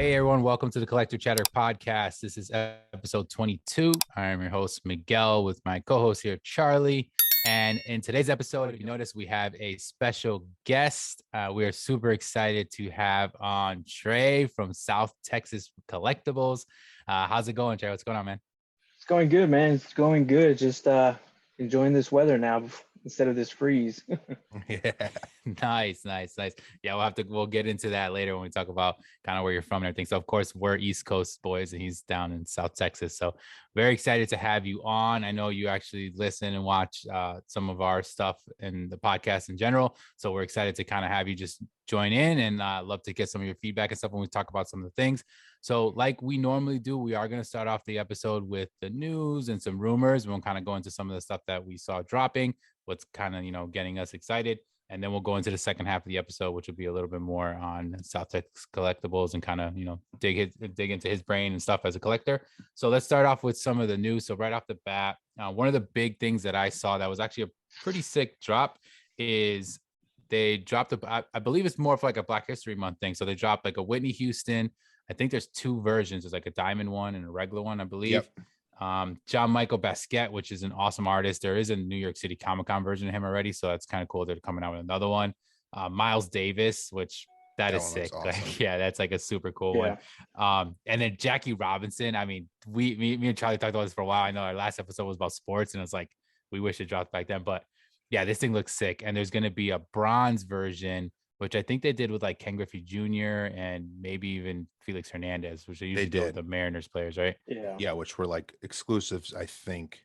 Hey everyone, welcome to the Collector Chatter podcast. This is episode 22. I am your host, Miguel, with my co-host here, Charlie. And in today's episode, if you notice, we have a special guest. We are super excited to have on Trae from South Texas Collectibles. How's it going, Trae? What's going on, man? It's going good, man. It's going good. Just enjoying this weather now instead of this freeze. Yeah, nice. Yeah, we'll get into that later when we talk about kind of where you're from and everything. So of course we're East Coast boys and he's down in South Texas. So very excited to have you on. I know you actually listen and watch some of our stuff in the podcast in general. So we're excited to kind of have you just join in and love to get some of your feedback and stuff when we talk about some of the things. So like we normally do, we are going to start off the episode with the news and some rumors. We'll kind of go into some of the stuff that we saw dropping, what's kind of, getting us excited. And then we'll go into the second half of the episode, which will be a little bit more on South Texas Collectibles and kind of, dig into his brain and stuff as a collector. So let's start off with some of the news. So right off the bat, one of the big things that I saw that was actually a pretty sick drop is they dropped, I believe it's more of like a Black History Month thing. So they dropped like a Whitney Houston. I think there's two versions. There's like a diamond one and a regular one, I believe. Yep. John Michael Basquiat, which is an awesome artist. There is a New York City Comic-Con version of him already, so that's kind of cool. They're coming out with another one. Miles Davis, which that is sick. Awesome. Like, yeah, that's like a super cool one. And then Jackie Robinson. I mean, me and Charlie talked about this for a while. I know our last episode was about sports, and it was like we wish it dropped back then. But yeah, this thing looks sick. And there's going to be a bronze version, which I think they did with like Ken Griffey Jr. and maybe even Felix Hernandez, which they usually do with the Mariners players, right? Yeah, which were like exclusives, I think,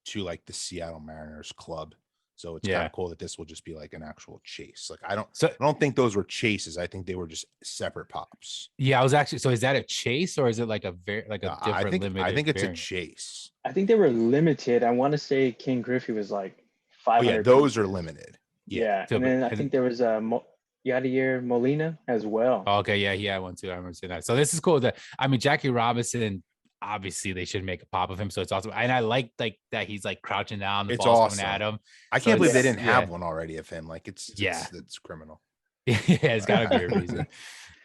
to like the Seattle Mariners club. So it's kind of cool that this will just be like an actual chase. Like I don't think those were chases. I think they were just separate pops. Yeah, I was actually. So is that a chase or is it like a different limited? I think it's variant? A chase. I think they were limited. I want to say Ken Griffey was like 500. Oh, yeah, those are limited. Yeah, and then I think there was Yadier Molina as well. Okay, yeah, he had one too. I remember seeing that. So this is cool. Jackie Robinson, obviously they should make a pop of him. So it's awesome. And I like that he's like crouching down. The ball's coming at him. I can't believe they didn't have one already of him. Like it's criminal. Yeah, it's gotta be a reason.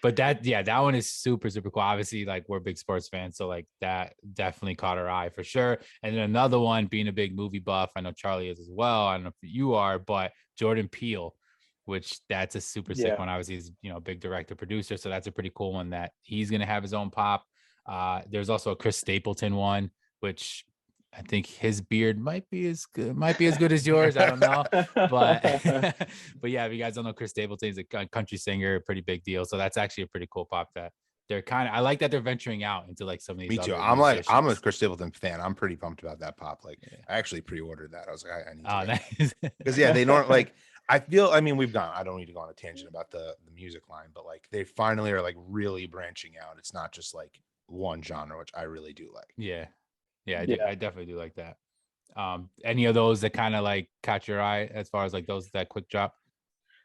But that one is super, super cool. Obviously, like we're big sports fans, so like that definitely caught our eye for sure. And then another one, being a big movie buff, I know Charlie is as well. I don't know if you are, but Jordan Peele, which that's a super sick one. Obviously, he's a big director, producer, so that's a pretty cool one that he's gonna have his own pop. There's also a Chris Stapleton one, which I think his beard might be as good as yours. I don't know, but but yeah, if you guys don't know Chris Stapleton, he's a country singer, pretty big deal. So that's actually a pretty cool pop that they're I like that they're venturing out into like some of these. Me too. I'm a Chris Stapleton fan. I'm pretty pumped about that pop. Like I actually pre-ordered that. I was like, I need to. Nice. Because they don't like. I don't need to go on a tangent about the music line, but like they finally are like really branching out. It's not just like one genre, which I really do like. I definitely do like that. Any of those that kind of like caught your eye as far as like that quick drop?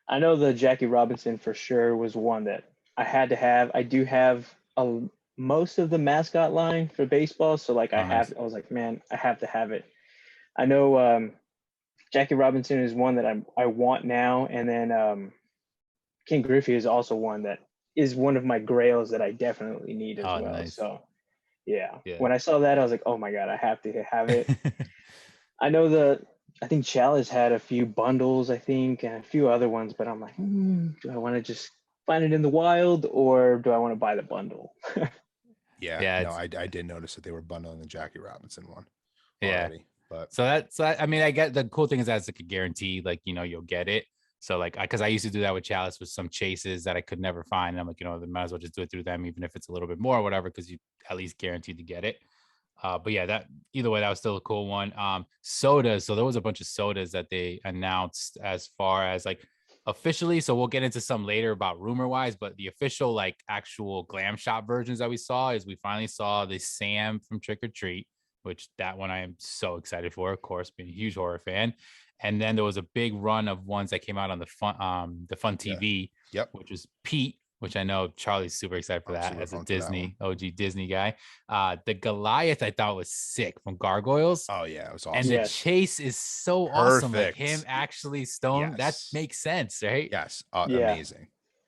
I know the Jackie Robinson for sure was one that I had to have. I do have most of the mascot line for baseball. So like I was like, man, I have to have it. I know Jackie Robinson is one that I want now. And then Ken Griffey is also one that is one of my grails that I definitely need as well. Nice. So yeah, when I saw that, I was like, oh my God, I have to have it. I know I think Chalice had a few bundles, I think, and a few other ones, but I'm like, do I want to just find it in the wild or do I want to buy the bundle? I did notice that they were bundling the Jackie Robinson one already. Yeah. But I get the cool thing is that it's like a guarantee, like, you'll get it. So like, because I used to do that with Chalice with some chases that I could never find. And I'm like, they might as well just do it through them, even if it's a little bit more or whatever, because you at least guaranteed to get it. But yeah, that either way, that was still a cool one. Sodas. So there was a bunch of sodas that they announced as far as like officially. So we'll get into some later about rumor wise, but the official like actual glam shop versions that we saw is we finally saw the Sam from Trick or Treat, which that one I am so excited for, of course, being a huge horror fan. And then there was a big run of ones that came out on the Fun TV, which was Pete, which I know Charlie's super excited for that as a Disney, OG Disney guy. The Goliath I thought was sick from Gargoyles. Oh yeah, it was awesome. And the chase is so awesome. Like him actually stone, that makes sense, right? Yes, amazing.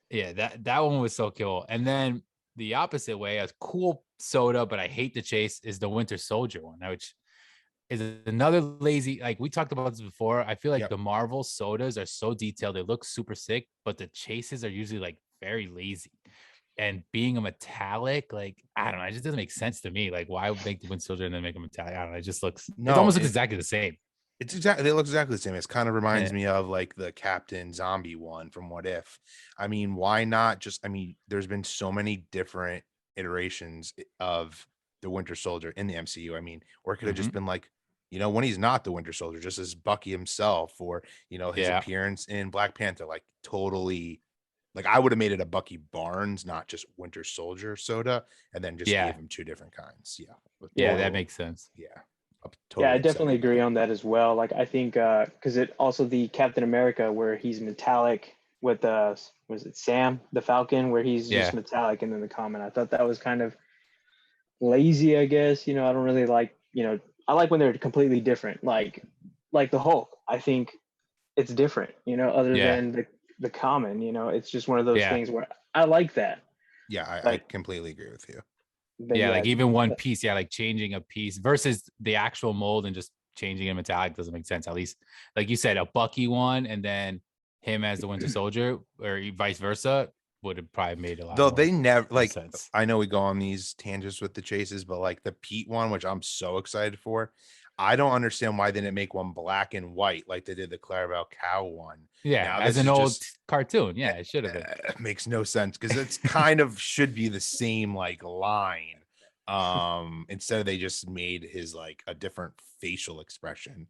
Yeah, that one was so cool. And then the opposite way, a cool soda, but I hate the chase, is the Winter Soldier one, which is another lazy. Like we talked about this before. I feel like the Marvel sodas are so detailed, they look super sick, but the chases are usually like very lazy. And being a metallic, like I don't know, it just doesn't make sense to me. Like, why make the Winter Soldier and then make a metallic? I don't know. It just looks. It almost looks exactly the same. It looks exactly the same. It kind of reminds me of like the Captain Zombie one from What If. I mean, why not just? I mean, there's been so many different iterations of the Winter Soldier in the MCU. I mean, or it could have just been like, you know, when he's not the Winter Soldier, just as Bucky himself, or you know, his appearance in Black Panther, like totally. Like I would have made it a Bucky Barnes, not just Winter Soldier soda, and then just gave him 2 different kinds. Yeah, that makes sense. Yeah. Totally I definitely agree on that as well. Like I think because it also the Captain America where he's metallic with was it Sam the Falcon where he's just metallic, and then the comment, I thought that was kind of lazy, I guess. You know, I don't really like, you know, I like when they're completely different. Like the Hulk, I think it's different, you know, other than the common, you know, it's just one of those things where I like that. Yeah, I completely agree with you. Yeah, like even one piece, like changing a piece versus the actual mold and just changing a metallic doesn't make sense. At least, like you said, a Bucky one and then him as the Winter Soldier, or vice versa, would have probably made a lot. Though they never like sense. I know we go on these tangents with the chases, but like the Pete one, which I'm so excited for, I don't understand why they didn't make one black and white like they did the Clarabelle Cow one. Yeah, now, as an old cartoon. Yeah, it should have been. It makes no sense because it's kind of should be the same like line. Instead of they just made his like a different facial expression.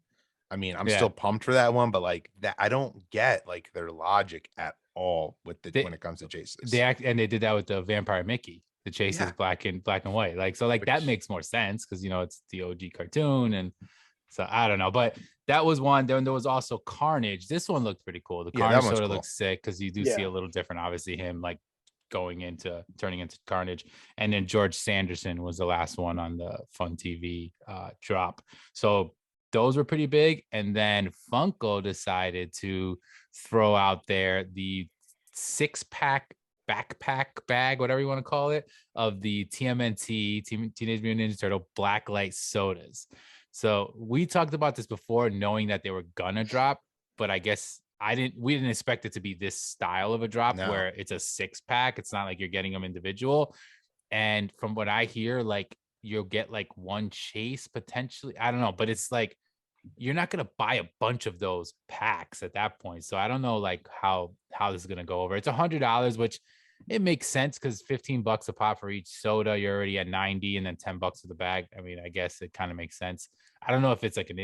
I mean, I'm still pumped for that one, but like that I don't get like their logic at all with the when it comes to chases. And they did that with the Vampire Mickey. The chase is black and white. Like so, like that makes more sense because you know it's the OG cartoon, and so I don't know. But that was one. Then there was also Carnage. This one looked pretty cool. The Carnage sort of looks sick because you do see a little different. Obviously, him like turning into Carnage. And then George Sanderson was the last one on the Fun TV drop. So those were pretty big. And then Funko decided to throw out there the 6-pack backpack bag, whatever you want to call it, of the TMNT, Teenage Mutant Ninja Turtle Blacklight sodas. So we talked about this before, knowing that they were gonna drop, but I guess we didn't expect it to be this style of a drop where it's a 6-pack. It's not like you're getting them individual. And from what I hear, like you'll get like one chase potentially. I don't know, but it's like you're not gonna buy a bunch of those packs at that point. So I don't know like how this is gonna go over. It's $100, which it makes sense because $15 a pop for each soda. You're already at 90, and then $10 for the bag. I mean, I guess it kind of makes sense. I don't know if it's like an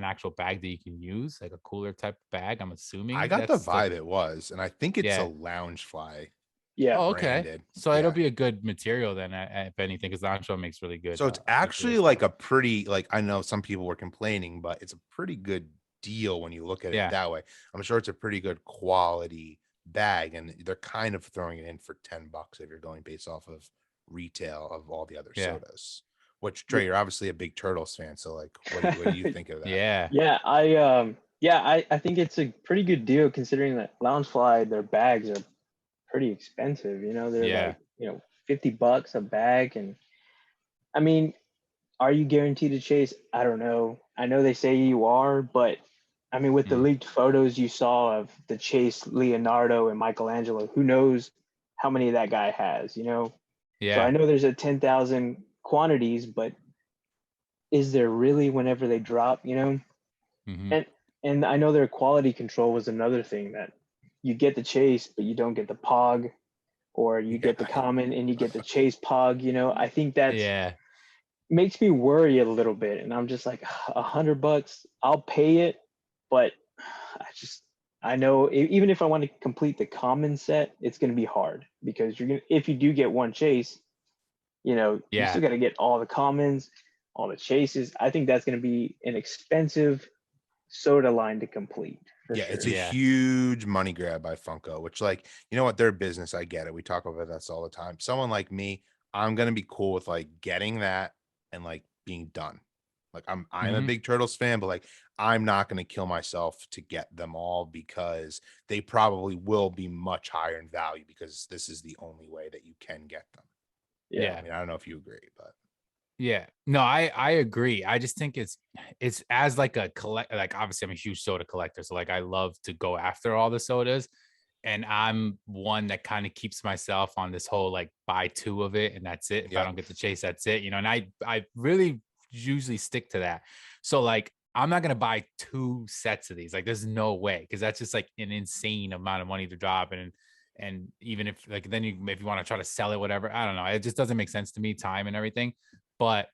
actual bag that you can use, like a cooler type of bag. I'm assuming. I got the vibe it was, and I think it's a Loungefly. Yeah. Oh, okay. Branded. So it'll be a good material then, if anything, because Loungefly makes really good. So it's actually like a pretty, like I know some people were complaining, but it's a pretty good deal when you look at it that way. I'm sure it's a pretty good quality bag, and they're kind of throwing it in for $10 if you're going based off of retail of all the other sodas. Which Trae, you're obviously a big Turtles fan, so like, what do you think of that? I think it's a pretty good deal considering that Loungefly, their bags are pretty expensive. You know, they're like, you know, $50 a bag, and I mean, are you guaranteed to chase? I don't know. I know they say you are, but I mean, with the leaked photos you saw of the chase Leonardo and Michelangelo, who knows how many that guy has, you know? Yeah. So I know there's a 10,000 quantities, but is there really whenever they drop, you know? And I know their quality control was another thing, that you get the chase, but you don't get the pog, or you get the common and you get the chase pog, you know? I think that's makes me worry a little bit. And I'm just like, $100, I'll pay it. But I know even if I want to complete the common set, it's going to be hard because if you do get one chase, you know, you still got to get all the commons, all the chases. I think that's going to be an expensive soda line to complete. It's a huge money grab by Funko, which, like, you know what, their business, I get it. We talk about this all the time. Someone like me, I'm going to be cool with like getting that and like being done. Like I'm a big Turtles fan, but like I'm not going to kill myself to get them all because they probably will be much higher in value because this is the only way that you can get them. Yeah. I mean, I don't know if you agree, but yeah, no, I agree. I just think it's as like a collect, like obviously I'm a huge soda collector, so like I love to go after all the sodas, and I'm one that kind of keeps myself on this whole like buy two of it and that's it. If I don't get the chase, that's it, you know. And I really usually stick to that. So like I'm not gonna buy two sets of these. Like there's no way, because that's just like an insane amount of money to drop. And even if like then you if you want to try to sell it, whatever, I don't know. It just doesn't make sense to me, time and everything. But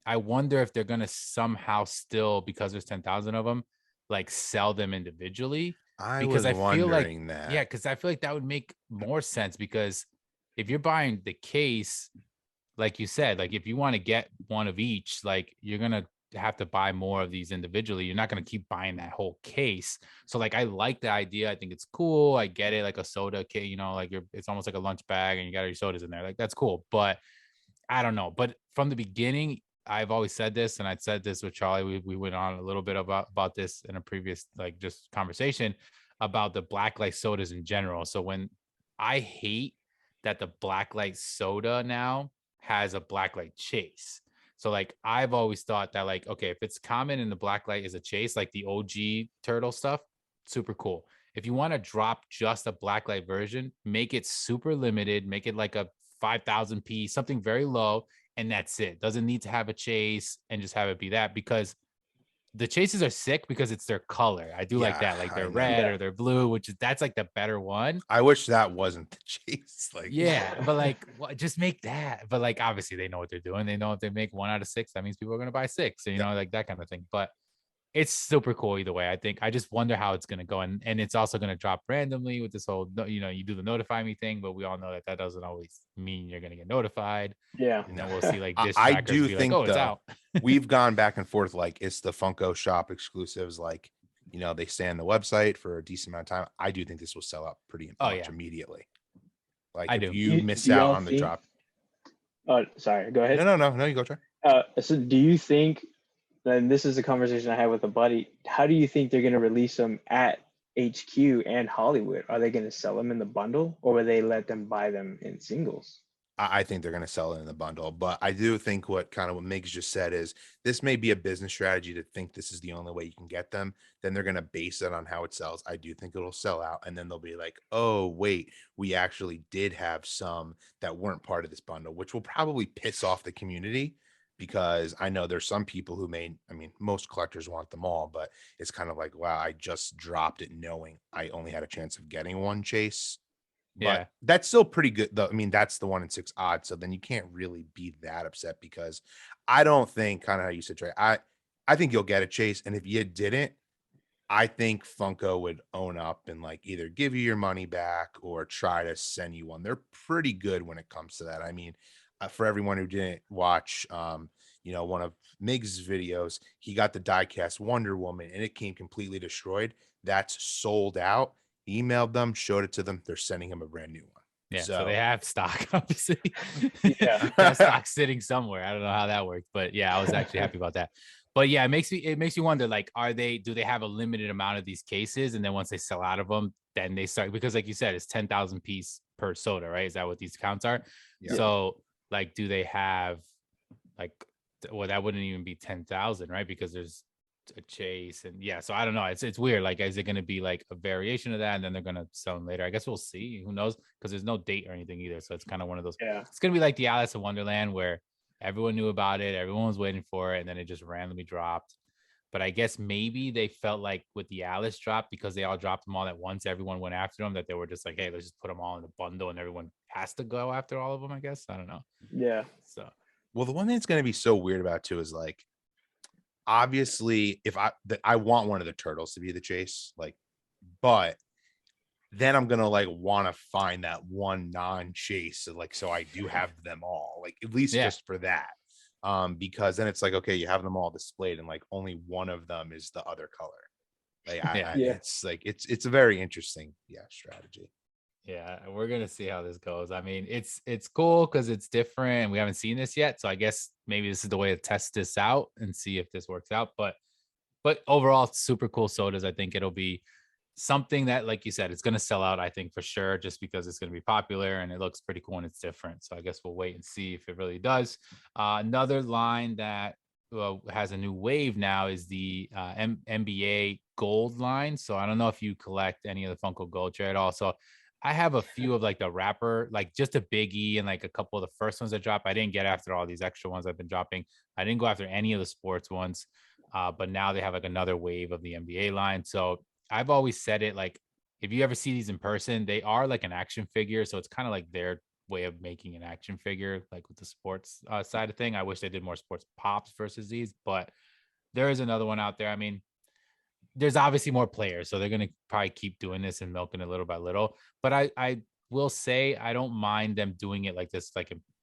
I wonder if they're gonna somehow still, because there's 10,000 of them, like sell them individually. I Because was I feel like wondering that. yeah, because I feel like that would make more sense, because if you're buying the case, like you said, like if you want to get one of each, like you're gonna have to buy more of these individually. You're not gonna keep buying that whole case. So like I like the idea. I think it's cool. I get it, like a soda case, you know, like it's almost like a lunch bag and you got your sodas in there. Like that's cool. But I don't know. But from the beginning, I've always said this, and I said this with Charlie. We went on a little bit about this in a previous like just conversation about the black light sodas in general. So when I hate that the black light soda now has a black light chase. So like I've always thought that like, okay, if it's common and the black light is a chase, like the OG turtle stuff, super cool. If you want to drop just a black light version, make it super limited, make it like a 5,000 piece, something very low, and that's it. Doesn't need to have a chase, and just have it be that, because the chases are sick because it's their color. I do like that, like they're red or they're blue, which is that's like the better one. I wish that wasn't the chase. Like yeah, but like just make that. But like obviously they know what they're doing. They know if they make 1 out of 6, that means people are gonna buy 6, and you know, like that kind of thing. But it's super cool either way. I think I just wonder how it's going to go, and it's also going to drop randomly with this whole, you know, you do the notify me thing, but we all know that that doesn't always mean you're going to get notified. Yeah, And then we'll see like this I trackers do be think like, oh, it's out. we've gone back and forth, like it's the Funko shop exclusives, like, you know, they stay on the website for a decent amount of time. I do think this will sell out pretty much immediately. Like I if do. you miss out on the drop. Oh, sorry, go ahead. No, you go, try. So do you think, and this is a conversation I had with a buddy, how do you think they're going to release them at HQ and Hollywood? Are they going to sell them in the bundle, or will they let them buy them in singles? I think they're going to sell it in the bundle, but I do think what Miggs just said is this may be a business strategy to think this is the only way you can get them. Then they're going to base it on how it sells. I do think it'll sell out, and then they'll be like, oh, wait, we actually did have some that weren't part of this bundle, which will probably piss off the community, because I know there's some people who most collectors want them all, but it's kind of like, wow, I just dropped it knowing I only had a chance of getting one chase. But that's still pretty good though. I mean, that's the 1 in 6 odds. So then you can't really be that upset, because I don't think, kind of how you said, Trae, I think you'll get a chase. And if you didn't, I think Funko would own up and like either give you your money back or try to send you one. They're pretty good when it comes to that. I mean, for everyone who didn't watch, you know, one of Miggs' videos, he got the diecast Wonder Woman and it came completely destroyed. That's sold out. Emailed them, showed it to them. They're sending him a brand new one. Yeah, so they have stock, obviously. Yeah, that stock sitting somewhere. I don't know how that worked, but yeah, I was actually happy about that. But yeah, it makes me wonder, like, do they have a limited amount of these cases, and then once they sell out of them, then they start, because like you said, it's 10,000 piece per soda, right? Is that what these counts are? Yeah. So like, do they have like, well, that wouldn't even be 10,000, right? Because there's a chase, and yeah, so I don't know. It's weird. Like, is it going to be like a variation of that, and then they're going to sell them later? I guess we'll see. Who knows? Because there's no date or anything either. So it's kind of one of those. Yeah, it's going to be like the Alice in Wonderland, where everyone knew about it, everyone was waiting for it, and then it just randomly dropped. But I guess maybe they felt like with the Alice drop, because they all dropped them all at once, everyone went after them, that they were just like, hey, let's just put them all in the bundle, and everyone has to go after all of them, I guess. I don't know. Yeah. So, well, the one thing that's going to be so weird about too is like, obviously, if I want one of the turtles to be the chase, like, but then I'm gonna like want to find that one non-chase, so I do have them all, like at least just for that, because then it's like, okay, you have them all displayed, and like only one of them is the other color. Like, it's like it's a very interesting strategy. Yeah, we're gonna see how this goes. I mean, it's cool because it's different and we haven't seen this yet. So I guess maybe this is the way to test this out and see if this works out. But overall, super cool sodas. I think it'll be something that, like you said, it's gonna sell out, I think, for sure, just because it's gonna be popular and it looks pretty cool and it's different. So I guess we'll wait and see if it really does. Another line that has a new wave now is the Mba Gold line. So I don't know if you collect any of the Funko Gold Trae at all. So I have a few of like the wrapper, like just a biggie and like a couple of the first ones that drop. I didn't get after all these extra ones I've been dropping. I didn't go after any of the sports ones, but now they have like another wave of the NBA line. So I've always said it, like, if you ever see these in person, they are like an action figure. So it's kind of like their way of making an action figure, like with the sports side of thing. I wish they did more sports pops versus these, but there is another one out there. I mean, there's obviously more players, so they're going to probably keep doing this and milking it little by little. But I will say I don't mind them doing it like this,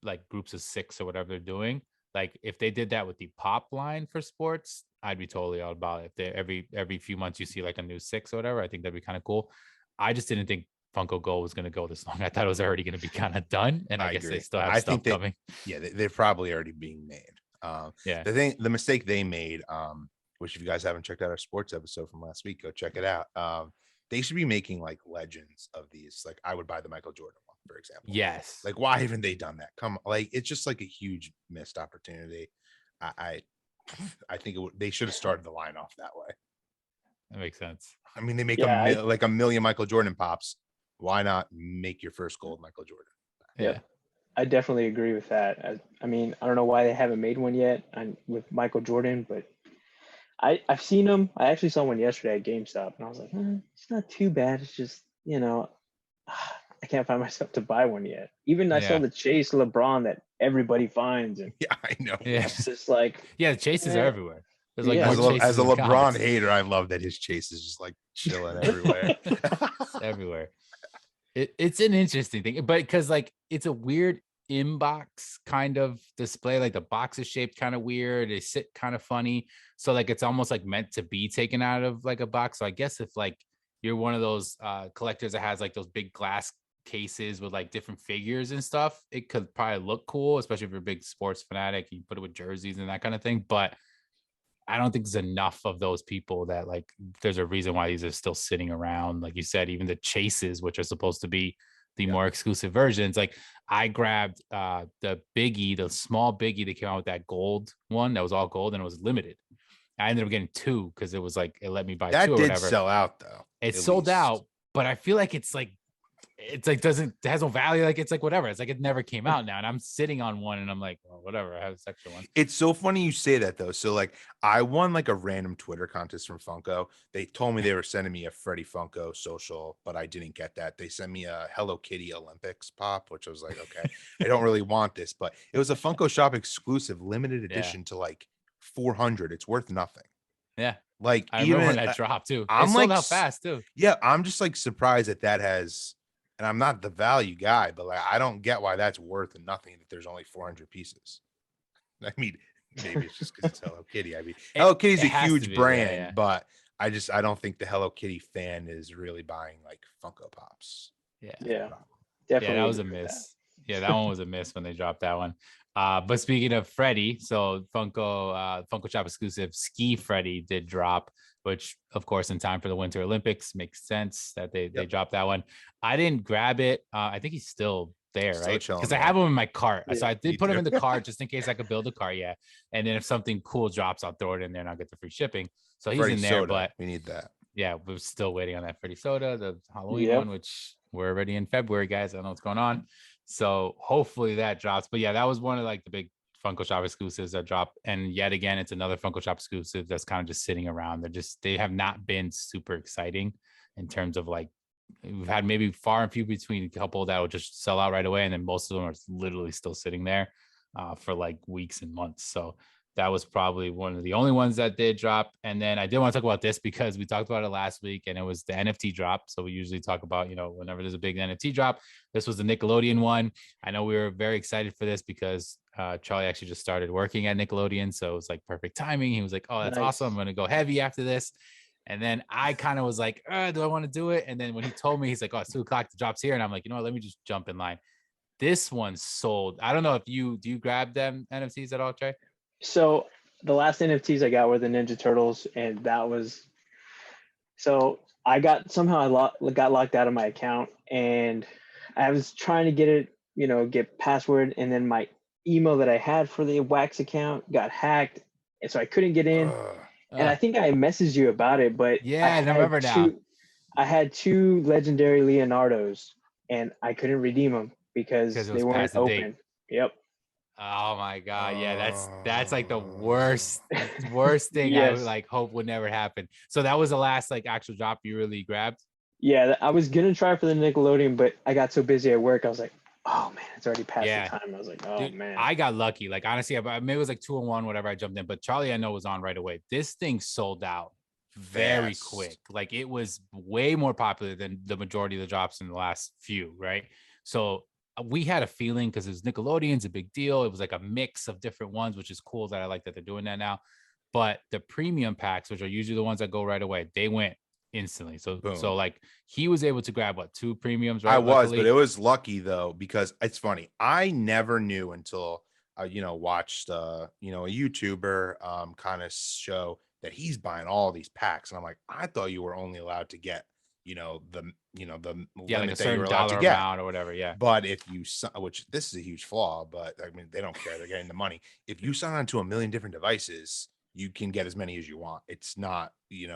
like groups of 6 or whatever they're doing. Like if they did that with the pop line for sports, I'd be totally all about it. If they every few months you see like a new 6 or whatever, I think that'd be kind of cool. I just didn't think Funko Gold was going to go this long. I thought it was already going to be kind of done, and I guess agree. they still have stuff coming. Yeah, they're probably already being made. Yeah, the mistake they made, which if you guys haven't checked out our sports episode from last week, go check it out. They should be making like legends of these. Like I would buy the Michael Jordan one, for example. yes. Like why haven't they done that? Come, like it's just like a huge missed opportunity. I think they should have started the line off that way. That makes sense. I mean, they make like a million Michael Jordan pops. Why not make your first gold Michael Jordan? Yeah. I definitely agree with that. I mean, I don't know why they haven't made one yet with Michael Jordan, but I've seen them. I actually saw one yesterday at GameStop, and I was like, it's not too bad. It's just, I can't find myself to buy one yet. Even I saw the Chase LeBron that everybody finds, and yeah, I know. Yeah, it's just like the chases are everywhere. There's like as a LeBron hater, I love that his chase is just like chilling everywhere. It's everywhere. It's an interesting thing, but because like it's a weird inbox kind of display, like the box is shaped kind of weird, they sit kind of funny, so like it's almost like meant to be taken out of like a box. So I guess if like you're one of those collectors that has like those big glass cases with like different figures and stuff, it could probably look cool, especially if you're a big sports fanatic, you put it with jerseys and that kind of thing. But I don't think there's enough of those people that like there's a reason why these are still sitting around. Like you said, even the chases, which are supposed to be the more exclusive versions. Like I grabbed the biggie, the small biggie that came out with that gold one that was all gold and it was limited. I ended up getting 2 because it was like it let me buy 2 or whatever. That did sell out though. It sold out, but I feel like it's like it has no value. Like it's like whatever. It's like it never came out now, and I'm sitting on one, and I'm like, well, whatever. I have this extra one. It's so funny you say that though. So like, I won like a random Twitter contest from Funko. They told me they were sending me a Freddy Funko social, but I didn't get that. They sent me a Hello Kitty Olympics pop, which I was like, okay, I don't really want this, but it was a Funko Shop exclusive, limited edition to like 400. It's worth nothing. Yeah, like I remember when that dropped too. I'm it sold out fast too. Yeah, I'm just like surprised that has. And I'm not the value guy, but like I don't get why that's worth nothing that there's only 400 pieces. I mean, maybe it's just because it's Hello Kitty. I mean, Hello Kitty's a huge brand, but I don't think the Hello Kitty fan is really buying like Funko Pops. Yeah, definitely. Yeah, that was a miss. Yeah, that one was a miss when they dropped that one. But speaking of Freddy, so Funko Shop exclusive Ski Freddy did drop, which of course in time for the Winter Olympics makes sense that they dropped that one. I didn't grab it. I think he's still there, right? Because I have him in my cart. Yeah, so I did put him in the cart just in case I could build a cart. Yeah. And then if something cool drops, I'll throw it in there and I'll get the free shipping. So he's in there, but we need that. Yeah, we're still waiting on that Freddy Soda, the Halloween one, which we're already in February, guys. I don't know what's going on. So hopefully that drops. But yeah, that was one of like the big Funko Shop exclusives that dropped. And yet again, it's another Funko Shop exclusive that's kind of just sitting around. They have not been super exciting in terms of like, we've had maybe far and few between a couple that will just sell out right away. And then most of them are literally still sitting there for like weeks and months. So that was probably one of the only ones that did drop. And then I did want to talk about this because we talked about it last week and it was the NFT drop. So we usually talk about, whenever there's a big NFT drop, this was the Nickelodeon one. I know we were very excited for this because Charlie actually just started working at Nickelodeon. So it was like perfect timing. He was like, oh, that's awesome. I'm going to go heavy after this. And then I kind of was like, do I want to do it? And then when he told me, he's like, oh, it's 2:00, the drop's here. And I'm like, you know what, let me just jump in line. This one sold. I don't know if do you grab them NFTs at all, Trae? So the last NFTs I got were the Ninja Turtles, and that was so I got got locked out of my account, and I was trying to get it, get password, and then my email that I had for the Wax account got hacked, and so I couldn't get in. And I think I messaged you about it, but I remember now. I had 2 legendary Leonardos, and I couldn't redeem them because they weren't open. Yep. Oh my God. Yeah, that's like the worst thing. Yes. I would like hope would never happen. So that was the last like actual drop you really grabbed? Yeah, I was gonna try for the Nickelodeon, but I got so busy at work. I was like, oh man, it's already past the time. I was like, oh man. I got lucky. Like honestly, maybe it was like 2-1, whatever. I jumped in, but Charlie I know was on right away. This thing sold out very quick. Like it was way more popular than the majority of the drops in the last few, right? So we had a feeling because it was Nickelodeon's a big deal. It was like a mix of different ones, which is cool that I like that they're doing that now. But the premium packs, which are usually the ones that go right away, they went instantly. So boom. So like he was able to grab 2 premiums, right? But it was lucky though, because it's funny. I never knew until I, watched a YouTuber kind of show that he's buying all these packs. And I'm like, I thought you were only allowed to get the like a certain dollar amount or whatever. Yeah. But if you, which this is a huge flaw, but I mean, they don't care. They're getting the money. If you sign on to 1 million different devices, you can get as many as you want. It's not,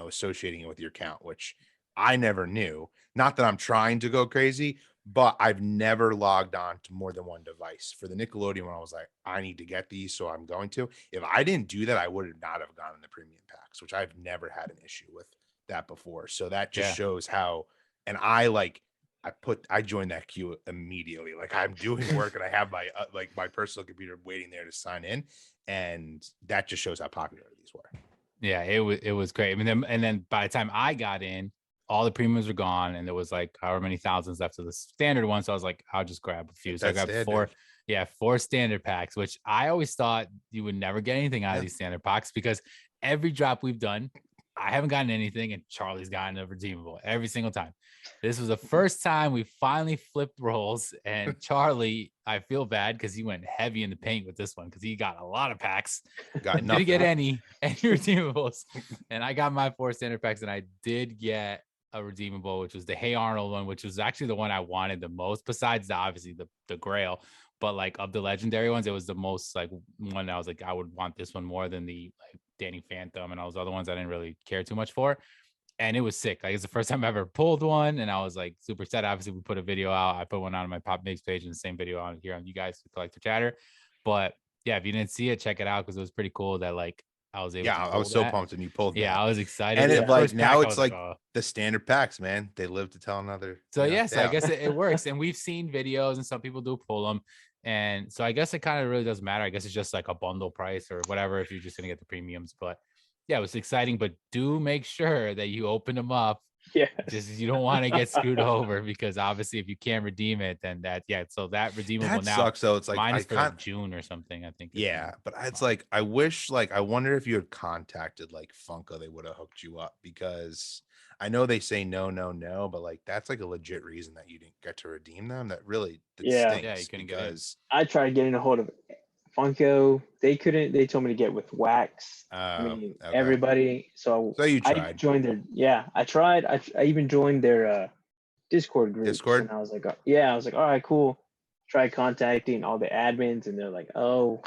associating it with your account, which I never knew. Not that I'm trying to go crazy, but I've never logged on to more than 1 device. For the Nickelodeon one, I was like, I need to get these, so I'm going to. If I didn't do that, I would not have gotten the premium packs, which I've never had an issue with that before. So that just shows how, and I joined that queue immediately. Like I'm doing work and I have my my personal computer waiting there to sign in, and that just shows how popular these were. Yeah, it was great. I mean, and then by the time I got in, all the premiums were gone, and there was like however many thousands left of the standard one. So I was like, I'll just grab a few. So I grabbed 4 standard packs, which I always thought you would never get anything out of these standard packs because every drop we've done, I haven't gotten anything, and Charlie's gotten a redeemable every single time. This was the first time we finally flipped roles, and Charlie, I feel bad because he went heavy in the paint with this one because he got a lot of packs. Didn't get any redeemables, and I got my 4 standard packs, and I did get a redeemable, which was the Hey Arnold one, which was actually the one I wanted the most, besides obviously the Grail. But like of the legendary ones, it was the most like one I was like, I would want this one more than the like Danny Phantom and all those other ones I didn't really care too much for. And it was sick. Like it's the first time I ever pulled one, and I was like super excited. Obviously, we put a video out. I put one on my Pop Makes page and the same video on here on you guys Collector Chatter. But yeah, if you didn't see it, check it out because it was pretty cool that like I was able to I was so pumped when you pulled that. I was excited. And it now it's like the standard packs, man. They live to tell another. So yes, I guess it works. And we've seen videos and some people do pull them. And so I guess it kind of really doesn't matter. I guess it's just like a bundle price or whatever if you're just going to get the premiums. But yeah, it was exciting. But do make sure that you open them up. Yeah. Just you don't want to get screwed over because obviously if you can't redeem it, then so that redeemable that now sucks. So it's like mine is for June or something, I think. Yeah, but it's like I wish I wonder if you had contacted like Funko, they would have hooked you up because I know they say no, but like that's like a legit reason that you didn't get to redeem them. That really stinks you couldn't get I tried getting a hold of Funko. They couldn't. They told me to get with Wax. Everybody. So you tried. I joined their. I tried. I even joined their Discord group. Discord. And I was like, I was like, all right, cool. Tried contacting all the admins, and they're like, oh,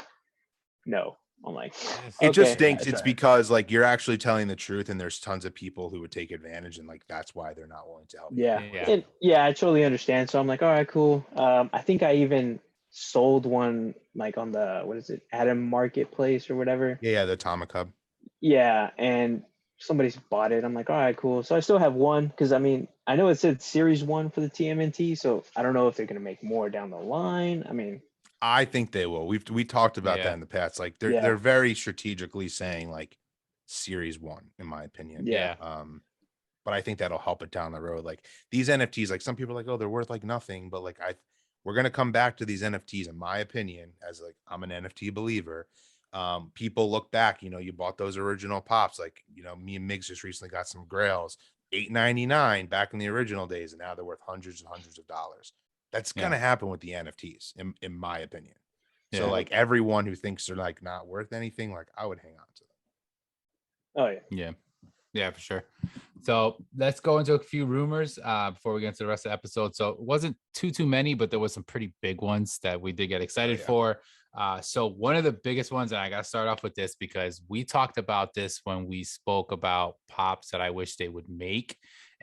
no. I'm like, it just stinks. It's because like you're actually telling the truth, and there's tons of people who would take advantage, and like that's why they're not willing to help. I totally understand. So I'm like, all right, cool. I think I even sold one like on the Adam Marketplace or whatever. The Atomic Hub. Yeah, and somebody's bought it. I'm like, all right, cool. So I still have one because I mean I know it said Series 1 for the TMNT, so I don't know if they're gonna make more down the line. I mean, I think they will. We talked about that in the past. Like they're very strategically saying like Series 1, in my opinion. Yeah. But I think that'll help it down the road. Like these NFTs, like some people are like, oh, they're worth like nothing, but like we're gonna come back to these NFTs, in my opinion, as like I'm an NFT believer. People look back, you bought those original pops. Like, me and Migs just recently got some grails, $8.99 back in the original days, and now they're worth hundreds and hundreds of dollars. That's gonna happen with the NFTs, in my opinion. So like everyone who thinks they're like not worth anything, like I would hang on to them. Oh yeah, for sure. So let's go into a few rumors before we get into the rest of the episode. So it wasn't too many, but there was some pretty big ones that we did get excited for. So one of the biggest ones, and I got to start off with this because we talked about this when we spoke about pops that I wish they would make,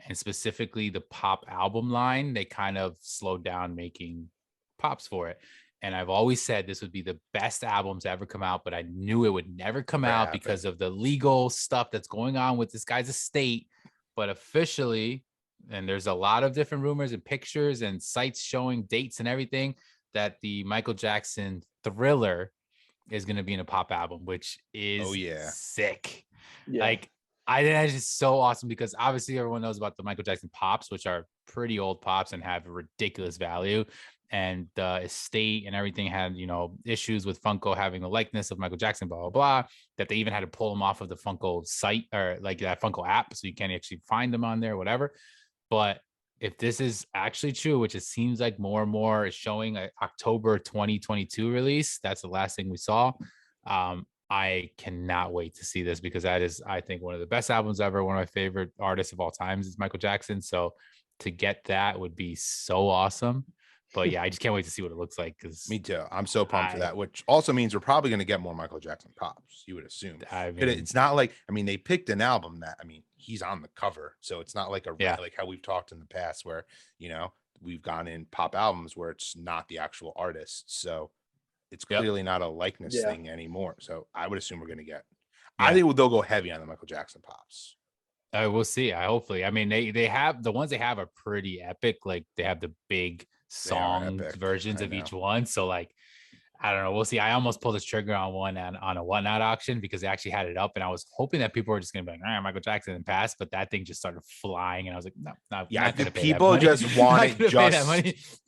and specifically the pop album line. They kind of slowed down making pops for it. And I've always said this would be the best album to ever come out, but I knew it would never come out because of the legal stuff that's going on with this guy's estate. But officially, and there's a lot of different rumors and pictures and sites showing dates and everything, that the Michael Jackson Thriller is going to be in a pop album, which is sick. Like, I think that's just so awesome because obviously everyone knows about the Michael Jackson pops, which are pretty old pops and have a ridiculous value. And the estate and everything had, issues with Funko having the likeness of Michael Jackson, blah, blah, blah, that they even had to pull them off of the Funko site or like that Funko app. So you can't actually find them on there, whatever. But if this is actually true, which it seems like more and more is showing October 2022 release, that's the last thing we saw. I cannot wait to see this because that is, I think, one of the best albums ever. One of my favorite artists of all times is Michael Jackson. So to get that would be so awesome. But yeah, I just can't wait to see what it looks like. Because me too. I'm so pumped for that, which also means we're probably going to get more Michael Jackson pops. You would assume. It's not like, they picked an album that, he's on the cover, so it's not like like how we've talked in the past where we've gone in pop albums where it's not the actual artist. So it's clearly not a likeness thing anymore. So I would assume we're going to get. I think they'll go heavy on the Michael Jackson pops. We'll see. Hopefully. They have the ones they have are pretty epic. Like they have the big song versions of each one. So like, I don't know. We'll see. I almost pulled the trigger on one on a Whatnot auction because they actually had it up, and I was hoping that people were just gonna be like, "All right, Michael Jackson," and pass. But that thing just started flying, and I was like, "No, I think people just want it just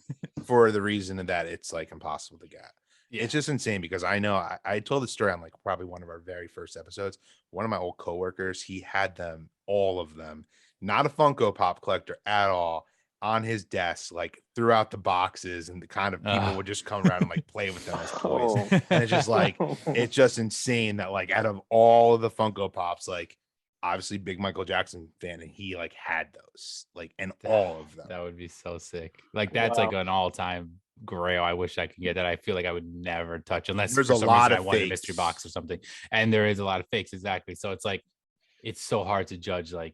for the reason that it's like impossible to get." It's just insane because I know I told the story on like probably one of our very first episodes. One of my old coworkers, he had them, all of them, not a Funko Pop collector at all, on his desk, like throughout the boxes, and the kind of people would just come around and like play with them as toys. And it's just like, it's just insane that like out of all of the Funko Pops, like obviously big Michael Jackson fan, and he like had those, like, and all of them. That would be so sick. Like that's like an all-time grail. I wish I could get that. I feel like I would never touch unless there's a lot of I wanted a mystery box or something. And there is a lot of fakes, exactly. So it's like, it's so hard to judge. Like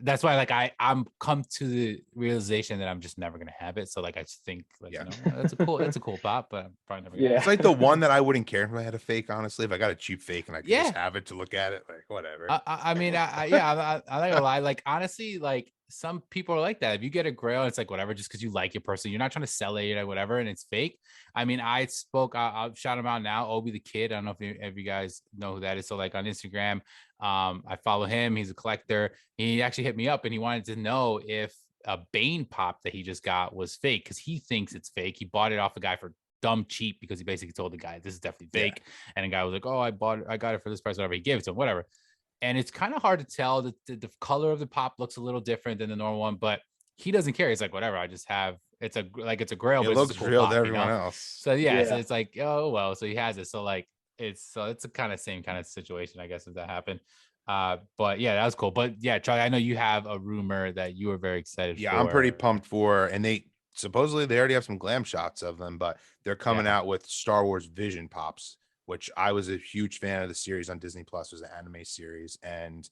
that's why, like I'm come to the realization that I'm just never gonna have it. So like I just think, like, that's a cool pop, but I'm probably never gonna it's like the one that I wouldn't care if I had a fake. Honestly, if I got a cheap fake and I could just have it to look at it, like whatever. I'm not gonna lie. Like honestly, like some people are like that. If you get a grail, it's like whatever, just because you like your person. You're not trying to sell it or whatever, and it's fake. I'll shout him out now. Obi the Kid. I don't know if you guys know who that is. So like on Instagram, I follow him. He's a collector. He actually hit me up and he wanted to know if a Bane pop that he just got was fake because he thinks it's fake. He bought it off a guy for dumb cheap because he basically told the guy this is definitely fake, and the guy was like, "Oh, I got it for this price, whatever." He gave it to him, whatever. And it's kind of hard to tell. The color of the pop looks a little different than the normal one, but he doesn't care. He's like, whatever. I just have it's a grail. It but looks it's a cool real pop, to everyone else. So so it's like, oh well. So he has it. So like it's a kind of same kind of situation, I guess, if that happened. But yeah, that was cool. But yeah, Charlie, I know you have a rumor that you were very excited for. I'm pretty pumped for, and they supposedly they already have some glam shots of them, but they're coming out with Star Wars Vision pops, which I was a huge fan of. The series on Disney Plus was an anime series, and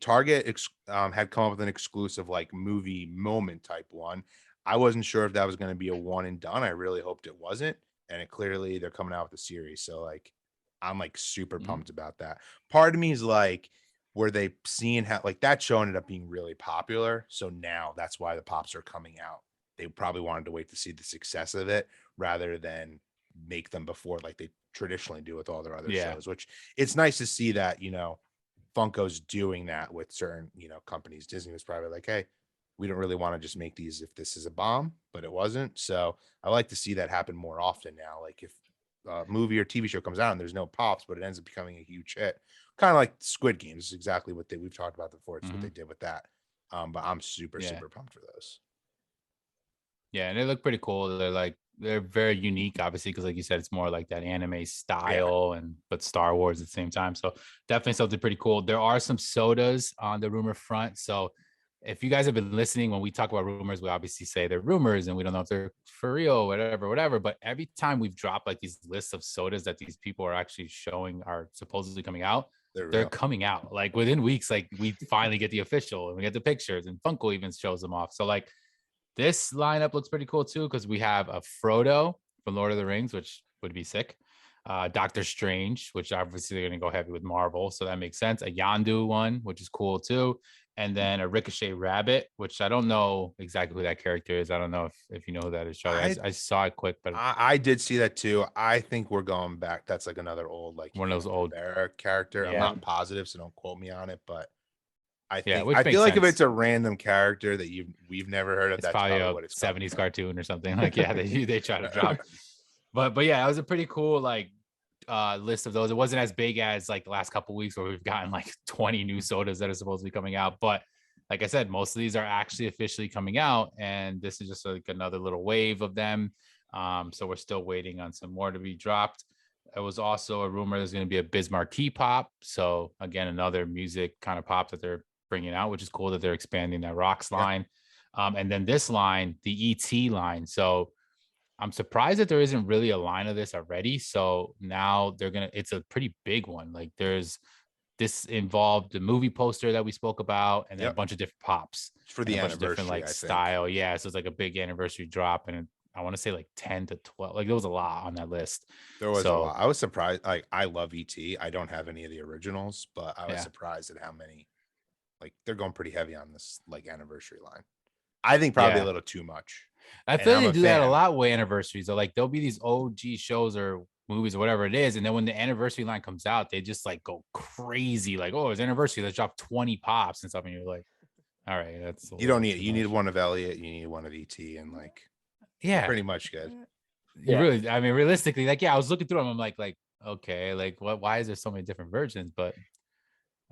Target had come up with an exclusive like movie moment type one. I wasn't sure if that was going to be a one and done. I really hoped it wasn't, and clearly they're coming out with a series. So like, I'm like super pumped about that. Part of me is like, were they seeing how like that show ended up being really popular? So now that's why the pops are coming out. They probably wanted to wait to see the success of it rather than make them before like they traditionally do with all their other shows, which it's nice to see that, Funko's doing that with certain, companies. Disney was probably like, hey, we don't really want to just make these if this is a bomb, but it wasn't. So I like to see that happen more often now. Like if movie or TV show comes out and there's no pops, but it ends up becoming a huge hit. Kind of like Squid Games is exactly what we've talked about before. It's what they did with that. But I'm super pumped for those. Yeah, and they look pretty cool. They're very unique, obviously, because like you said, it's more like that anime style but Star Wars at the same time. So definitely something pretty cool. There are some sodas on the rumor front. So if you guys have been listening, when we talk about rumors, we obviously say they're rumors and we don't know if they're for real, whatever. But every time we've dropped like these lists of sodas that these people are actually showing are supposedly coming out, they're coming out like within weeks. Like we finally get the official and we get the pictures, and Funko even shows them off. So like this lineup looks pretty cool too, because we have a Frodo from Lord of the Rings, which would be sick. Doctor Strange, which obviously they're going to go heavy with Marvel, so that makes sense. A Yondu one, which is cool too. And then a Ricochet Rabbit, which I don't know exactly who that character is. I don't know if you know who that is, Charlie. I saw it quick, but I did see that too. I think we're going back. That's like another old, like one of those old character. I'm not positive, so don't quote me on it, but I think I feel like if it's a random character that we've never heard of, that's probably a what it's 70s cartoon or something. Like they try to drop. But yeah, it was a pretty cool like list of those. It wasn't as big as like the last couple of weeks where we've gotten like 20 new sodas that are supposed to be coming out. But like I said, most of these are actually officially coming out, and this is just like another little wave of them. So we're still waiting on some more to be dropped. There was also a rumor there's going to be a Bismarck Key Pop. So again, another music kind of pop that they're bringing out, which is cool that they're expanding that Rocks line. And then this line, the ET line. So I'm surprised that there isn't really a line of this already. So now it's a pretty big one. Like this involved the movie poster that we spoke about, and then a bunch of different pops for the anniversary, different like style. Yeah. So it's like a big anniversary drop. And I want to say like 10 to 12. Like there was a lot on that list. There was a lot. I was surprised. Like I love ET. I don't have any of the originals, but I was surprised at how many. Like they're going pretty heavy on this like anniversary line. I think probably a little too much. I feel like they do that a lot with anniversaries. So like there'll be these OG shows or movies or whatever it is, and then when the anniversary line comes out, they just like go crazy. Like, oh, it's anniversary. Let's drop 20 pops and stuff, and you're like, all right, that's you don't need it. You need one of Elliot. You need one of ET, and like pretty much good. You really, I mean, realistically, like I was looking through them. I'm like okay, like what? Why is there so many different versions? But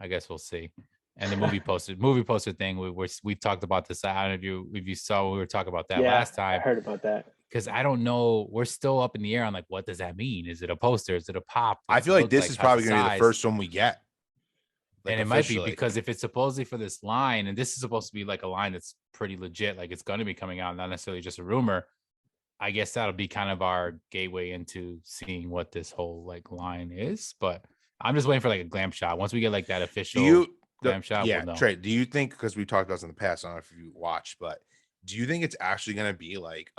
I guess we'll see. And the movie poster thing, we talked about this. I don't know if you saw, we were talking about that last time. I heard about that. Because I don't know, we're still up in the air on like, what does that mean? Is it a poster? Is it a pop? I feel like this is probably going to be the first one we get. Like, and it might be because if it's supposedly for this line, and this is supposed to be like a line that's pretty legit, like it's going to be coming out, not necessarily just a rumor. I guess that'll be kind of our gateway into seeing what this whole like line is. But I'm just waiting for like a glam shot. Once we get like that official shot, we'll know. Trae, do you think, because we talked about this in the past, I don't know if you watched, but do you think it's actually going to be like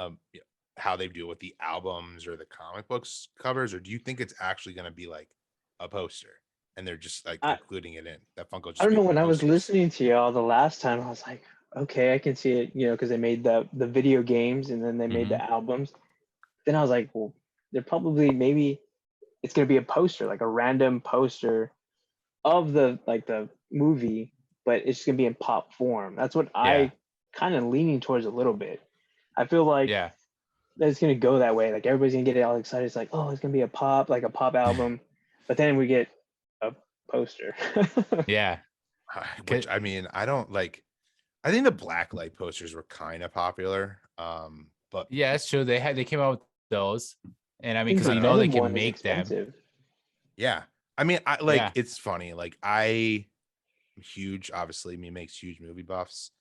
how they do with the albums or the comic books covers, or do you think it's actually going to be like a poster and they're just like including it in that Funko? I don't know. When I was listening to y'all the last time, I was like, okay, I can see it, because they made the video games and then they made the albums. Then I was like, well, they're probably, maybe it's going to be a poster, like a random poster of the movie, but it's just going to be in pop form. That's what I kind of leaning towards a little bit. I feel like that it's going to go that way. Like everybody's going to get all excited. It's like, oh, it's going to be a pop album. But then we get a poster. Which, I mean, I don't like, I think the blacklight posters were kind of popular. But it's true. They came out with those. And I mean, because they can make them. Yeah. I mean, it's funny. Like I'm huge, obviously me makes huge movie buffs.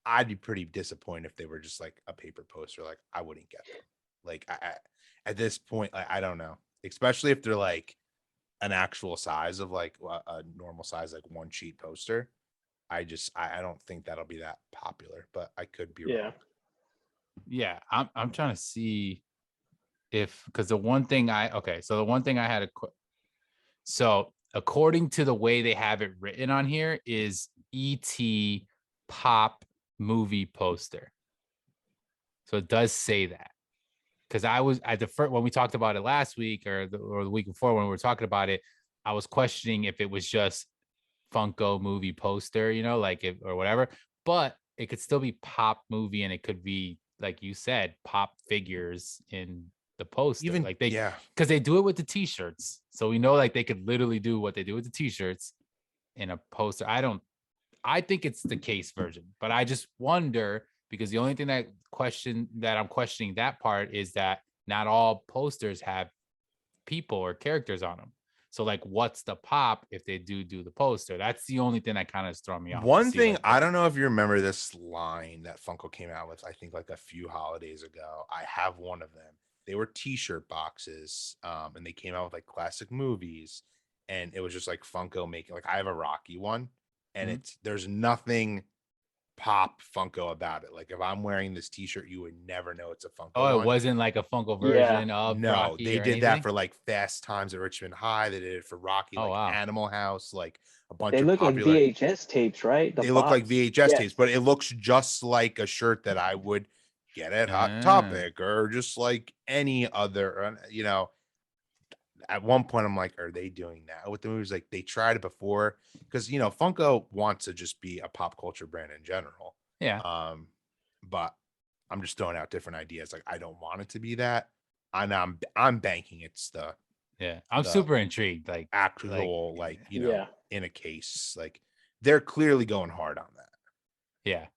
I'd be pretty disappointed if they were just like a paper poster. Like I wouldn't get them. Like at this point, I don't know, especially if they're like an actual size of like a normal size, like one sheet poster. I don't think that'll be that popular, but I could be wrong. Yeah. I'm trying to see because the one thing I had so according to the way they have it written on here is ET pop movie poster. So it does say that. Because I was at the first, when we talked about it last week or the week before when we were talking about it, I was questioning if it was just Funko movie poster, or whatever, but it could still be pop movie and it could be, like you said, pop figures in the poster. Even like because they do it with the t-shirts, so we know like they could literally do what they do with the t-shirts in a poster. I think it's the case version, but I just wonder, because the only thing that I'm questioning that part is that not all posters have people or characters on them. So like, what's the pop if they do the poster? That's the only thing that kind of is throwing me off. One thing, like, I don't know if you remember this line that Funko came out with, I think like a few holidays ago. I have one of them. They were t-shirt boxes, and they came out with like classic movies, and it was just like Funko making, like, I have a Rocky one, and there's nothing pop Funko about it. Like, if I'm wearing this t-shirt, you would never know it's a Funko it one. wasn't like a Funko version of Rocky. They did that for like Fast Times at Richmond High. They did it for Rocky, Animal House, like a bunch of look popular, like VHS tapes, right? They look like VHS tapes, but it looks just like a shirt that I would get at Hot Topic or just like any other, you know. At one point I'm like, are they doing that with the movies? Like, they tried it before, because, you know, Funko wants to just be a pop culture brand in general. But I'm just throwing out different ideas. Like, I don't want it to be that. I'm banking it's I'm super intrigued. Like, actual, like you know, in a case, like, they're clearly going hard on that.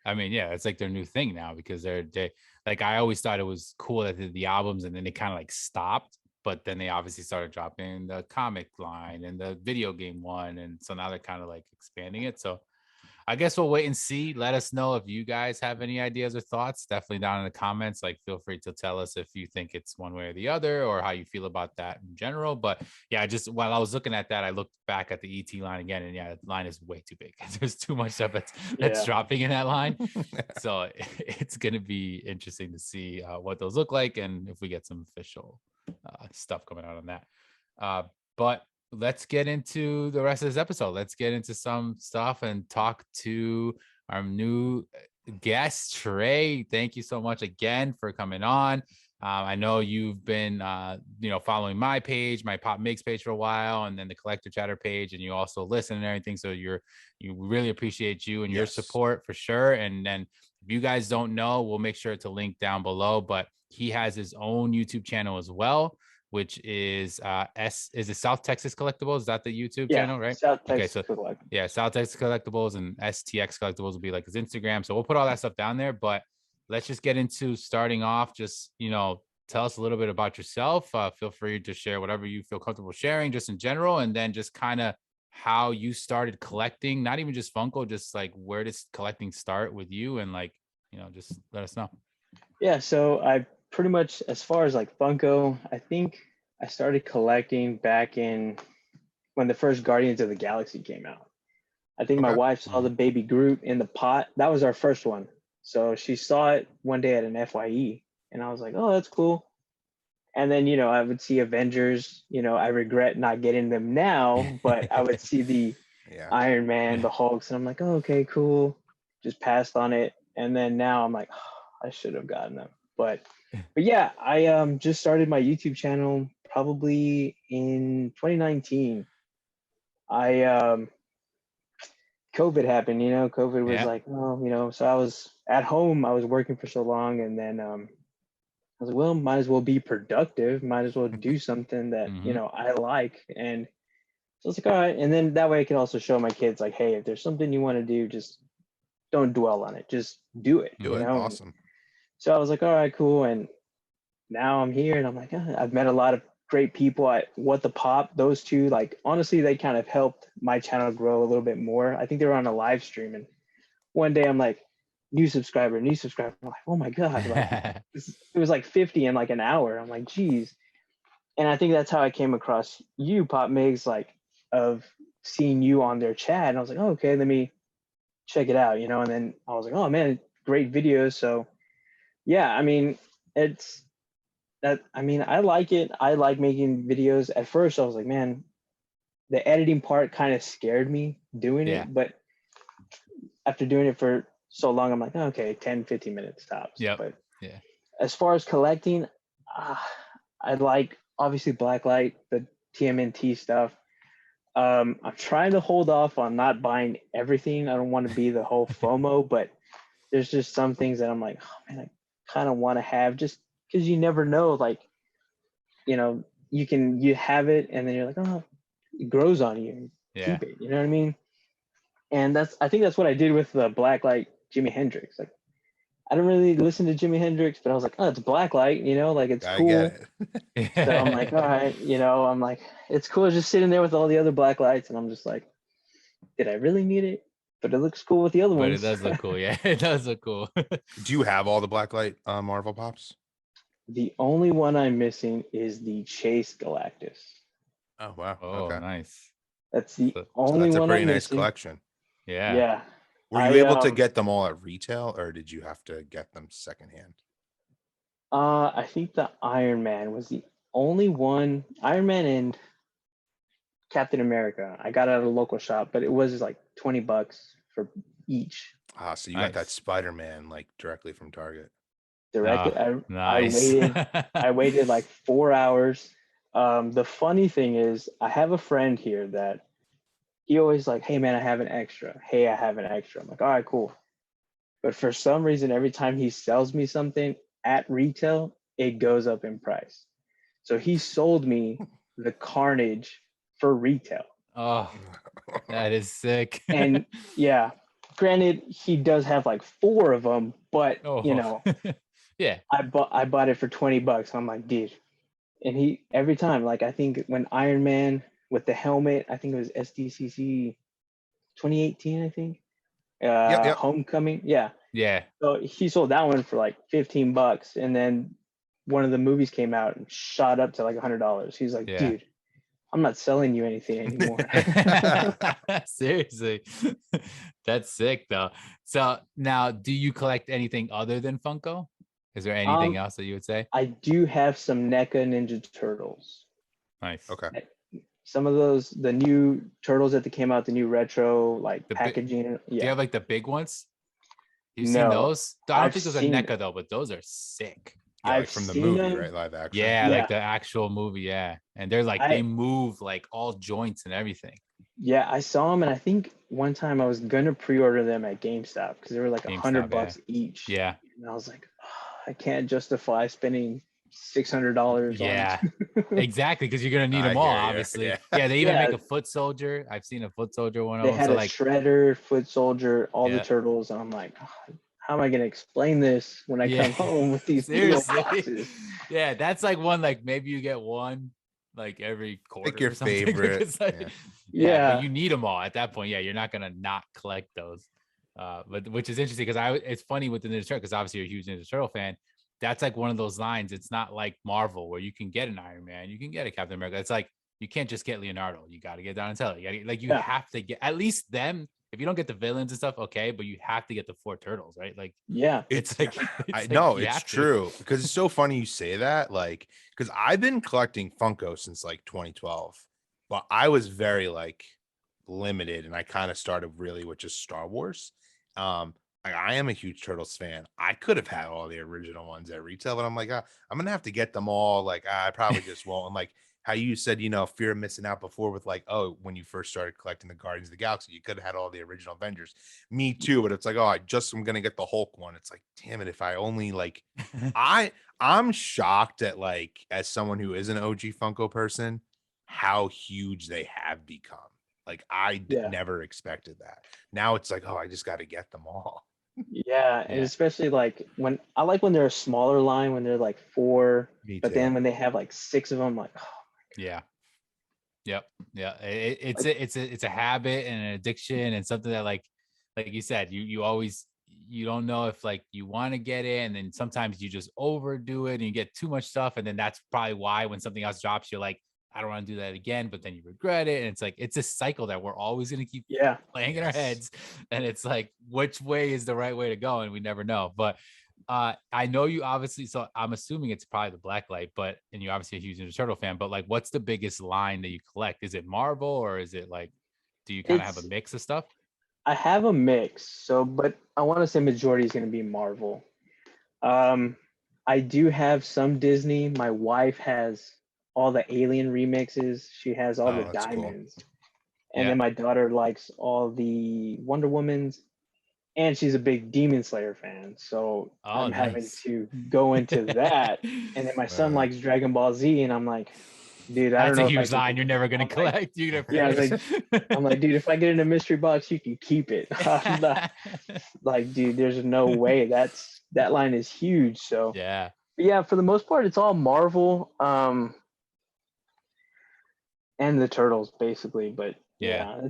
I mean, it's like their new thing now, because they like, I always thought it was cool that they did the albums and then they kind of like stopped, but then they obviously started dropping the comic line and the video game one, and so now they're kind of like expanding it. So I guess we'll wait and see. Let us know if you guys have any ideas or thoughts. Definitely down in the comments. Like, feel free to tell us if you think it's one way or the other, or how you feel about that in general. But just while I was looking at that, I looked back at the ET line again, and the line is way too big. There's too much stuff that's dropping in that line. So it's going to be interesting to see what those look like, and if we get some official stuff coming out on that. But let's get into the rest of this episode. Let's get into some stuff and talk to our new guest, Trae. Thank you so much again for coming on. I know you've been, following my page, my Pop Mix page for a while, and then the Collector Chatter page, and you also listen and everything. So you really appreciate you and your support for sure. And then if you guys don't know, we'll make sure to link down below, but he has his own YouTube channel as well, which is is it South Texas Collectibles? Is that the YouTube channel, right? South Texas Collectibles. South Texas Collectibles, and STX Collectibles will be like his Instagram. So we'll put all that stuff down there. But let's just get into starting off. Just, tell us a little bit about yourself. Feel free to share whatever you feel comfortable sharing, just in general, and then just kind of how you started collecting. Not even just Funko, just like, where does collecting start with you? And like, just let us know. Yeah, so I pretty much, as far as like Funko, I think I started collecting back in when the first Guardians of the Galaxy came out. I think my wife saw the baby Groot in the pot. That was our first one. So she saw it one day at an FYE, and I was like, oh, that's cool. And then, I would see Avengers. I regret not getting them now, but I would see the Iron Man, the Hulks, and I'm like, oh, okay, cool. Just passed on it. And then now I'm like, oh, I should have gotten them. But yeah, I just started my YouTube channel probably in 2019. COVID happened, COVID was like, oh, so I was at home, I was working for so long, and then I was like, well, might as well be productive, might as well do something that, I like. And so I was like, all right. And then that way I can also show my kids, like, hey, if there's something you want to do, just don't dwell on it, just do it. Awesome. So I was like, all right, cool. And now I'm here, and I'm like, I've met a lot of great people at What the Pop. Those two, like, honestly, they kind of helped my channel grow a little bit more. I think they were on a live stream, and one day I'm like, new subscriber. I'm like, oh my God. Like, it was like 50 in like an hour. I'm like, geez. And I think that's how I came across you, Pop Migs, like, of seeing you on their chat. And I was like, oh, okay, let me check it out, and then I was like, oh man, great videos. So yeah, I mean, I like it. I like making videos. At first I was like, man, the editing part kind of scared me doing it, but after doing it for so long, I'm like, okay, 10, 15 minutes tops. But as far as collecting, I like, obviously, Blacklight, the TMNT stuff. I'm trying to hold off on not buying everything. I don't want to be the whole FOMO, but there's just some things that I'm like, oh man, I kind of want to have, just because you never know, like, you have it, and then you're like, oh, it grows on you. Yeah. Keep it. You know what I mean? And I think that's what I did with the Blacklight Jimi Hendrix. Like, I don't really listen to Jimi Hendrix, but I was like, oh, it's Blacklight, like it's I cool. get it. So I'm like, all right, I'm like, it's cool just sitting there with all the other Blacklights, and I'm just like, did I really need it? But it looks cool with the other ones. But it does look cool. Yeah, it does look cool. Do you have all the Blacklight Marvel Pops? The only one I'm missing is the Chase Galactus. Oh wow! Oh, okay, nice. That's the so only that's a one pretty I'm nice missing. collection. Yeah. Yeah. Were you able to get them all at retail, or did you have to get them secondhand? I think the Iron Man was the only one. Iron Man and Captain America. I got it at a local shop, but it was like $20 for each. Ah, so you got that Spider-Man like directly from Target. Directly. Nice. I waited like 4 hours. The funny thing is, I have a friend here that he always like, hey man, I have an extra. Hey, I have an extra. I'm like, all right, cool. But for some reason, every time he sells me something at retail, it goes up in price. So he sold me the Carnage for retail. Oh, that is sick. And yeah, granted, he does have like 4 of them, but yeah, I bought it for $20. I'm like, dude. And he every time, like, I think when Iron Man with the helmet, I think it was SDCC 2018, I think. Yep. Homecoming. Yeah. Yeah. So he sold that one for like $15, and then one of the movies came out and shot up to like $100. He's like, dude, I'm not selling you anything anymore. Seriously. That's sick though. So now, do you collect anything other than Funko? Is there anything else that you would say? I do have some Neca Ninja Turtles. Nice. Okay. Some of those, the new turtles that came out, the new retro like the packaging. Do you have like the big ones? You've seen those? I don't think those are NECA though, but those are sick. Yeah, like from the movie, right? Live action. Yeah, like the actual movie. Yeah, and they're like they move like all joints and everything. Yeah, I saw them, and I think one time I was gonna pre-order them at GameStop because they were like $100 each. Yeah, and I was like, oh, I can't justify spending $600. Yeah, exactly, because you're gonna need them all, obviously. Yeah, they even make a foot soldier. I've seen a foot soldier one. They had a shredder, foot soldier, all the turtles, and I'm like, oh, how am I gonna explain this when I come home with these boxes? Yeah, that's like one, like maybe you get one like every quarter. Like your favorite. Like, but you need them all at that point. Yeah, you're not gonna not collect those. But which is interesting because it's funny with the Ninja Turtle because obviously you're a huge Ninja Turtle fan. That's like one of those lines. It's not like Marvel where you can get an Iron Man, you can get a Captain America. It's like you can't just get Leonardo. You got to get Donatello. You have to get at least them. If you don't get the villains and stuff, okay, but you have to get the 4 turtles, right? Like, it's true because it's so funny you say that. Like, because I've been collecting Funko since like 2012, but I was very like limited, and I kind of started really with just Star Wars. I am a huge Turtles fan. I could have had all the original ones at retail, but I'm like, I'm gonna have to get them all. Like, I probably just won't. And like how you said, fear of missing out before with like, oh, when you first started collecting the Guardians of the Galaxy, you could have had all the original Avengers. Me too, but it's like, oh, I'm gonna get the Hulk one. It's like, damn it, if I only like, I'm shocked at like, as someone who is an OG Funko person, how huge they have become. Like I never expected that. Now it's like, oh, I just got to get them all. And especially like when they're a smaller line, when they're like 4, but then when they have like 6 of them, like, oh my God. It's a habit and an addiction and something that like you said, you don't know if like you want to get it, and then sometimes you just overdo it and you get too much stuff, and then that's probably why when something else drops, you're like, I don't want to do that again, but then you regret it. And it's like, it's a cycle that we're always going to keep playing in our heads. And it's like, which way is the right way to go? And we never know. But I know you obviously, so I'm assuming it's probably the Blacklight, and you're obviously a huge Ninja Turtle fan, but like, what's the biggest line that you collect? Is it Marvel, or is it like, do you kind of have a mix of stuff? I have a mix. But I want to say majority is going to be Marvel. I do have some Disney. My wife has all the Alien remixes. She has all the diamonds. Cool. And then my daughter likes all the Wonder Womans. and she's a big Demon Slayer fan, so I'm having nice. to go into that. And then my son likes Dragon Ball Z, and I'm like, dude, I That's don't know a if I huge can. line. You're never gonna collect. Like, You're yeah, I gonna was like, I'm like, dude, if I get in a mystery box, you can keep it. I'm not, finish. like, dude, there's no way. That line is huge. So Yeah. but yeah, for the most part, it's all Marvel, and the Turtles basically. But yeah,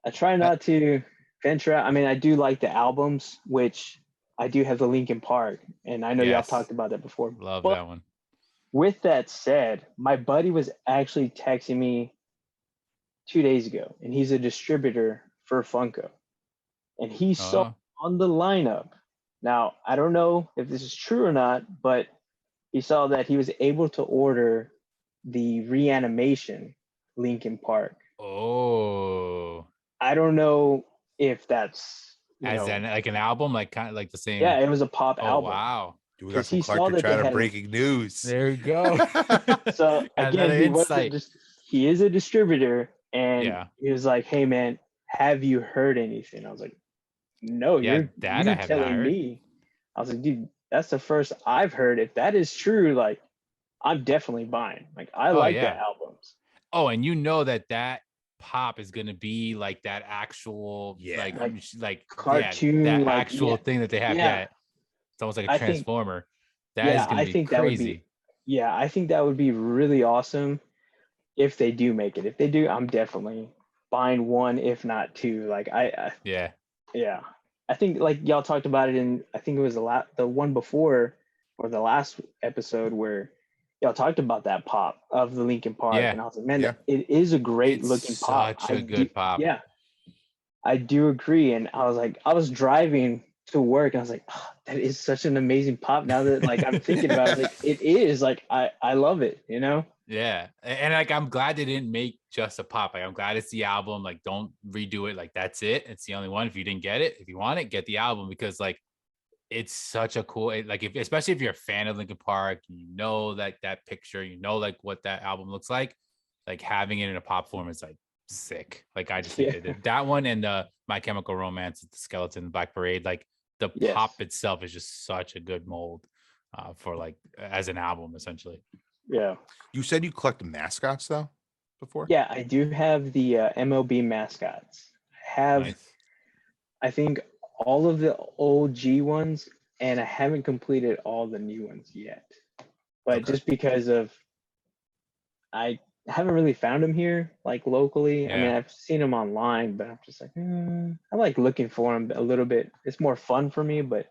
I try not to venture out. I mean, I do like the albums, which I do have the Linkin Park, and I know y'all talked about that before. Love but that one. With that said, my buddy was actually texting me 2 days ago, and he's a distributor for Funko, and he saw on the lineup. Now, I don't know if this is true or not, but he saw that he was able to order the Reanimation Linkin Park. Oh. I don't know if that's like an album, like kind of like the same. Yeah, it was a pop album. Wow. Dude, we got some collector chatter breaking news. There you go. So again, he is a distributor, and he was like, "Hey man, have you heard anything?" I was like, "No, you're telling me." I was like, "Dude, that's the first I've heard. If that is true, like, I'm definitely buying. Like, I like the albums." Oh, and you know that pop is gonna be like that actual like cartoon, that actual thing that they have. Yeah. It's almost like a transformer. That is gonna be crazy. I think that would be really awesome if they do make it. If they do, I'm definitely buying one, if not two. Like I think like y'all talked about it in, I think it was the one before or the last episode where y'all talked about that pop of the Linkin Park, and I was like, man, it is a great looking pop. Such a good pop. Yeah, I do agree. And I was like, I was driving to work, and I was like, oh, that is such an amazing pop. Now that like I'm thinking about it, like it is like I love it, you know? Yeah, and like I'm glad they didn't make just a pop. Like I'm glad it's the album. Like don't redo it. Like that's it. It's the only one. If you didn't get it, if you want it, get the album, because like it's such a cool, like especially if you're a fan of Linkin Park, you know, like that picture, you know, like what that album looks like having it in a pop form is like sick. Like I just think that one and the My Chemical Romance, the Skeleton, Black Parade, like the pop itself is just such a good mold for like as an album essentially. Yeah. You said you collect mascots though before? Yeah, I do have the MLB mascots. I have, I think, all of the OG ones, and I haven't completed all the new ones yet. But just because of, I haven't really found them here, like locally. I mean, I've seen them online, but I'm just like, I like looking for them a little bit. It's more fun for me, but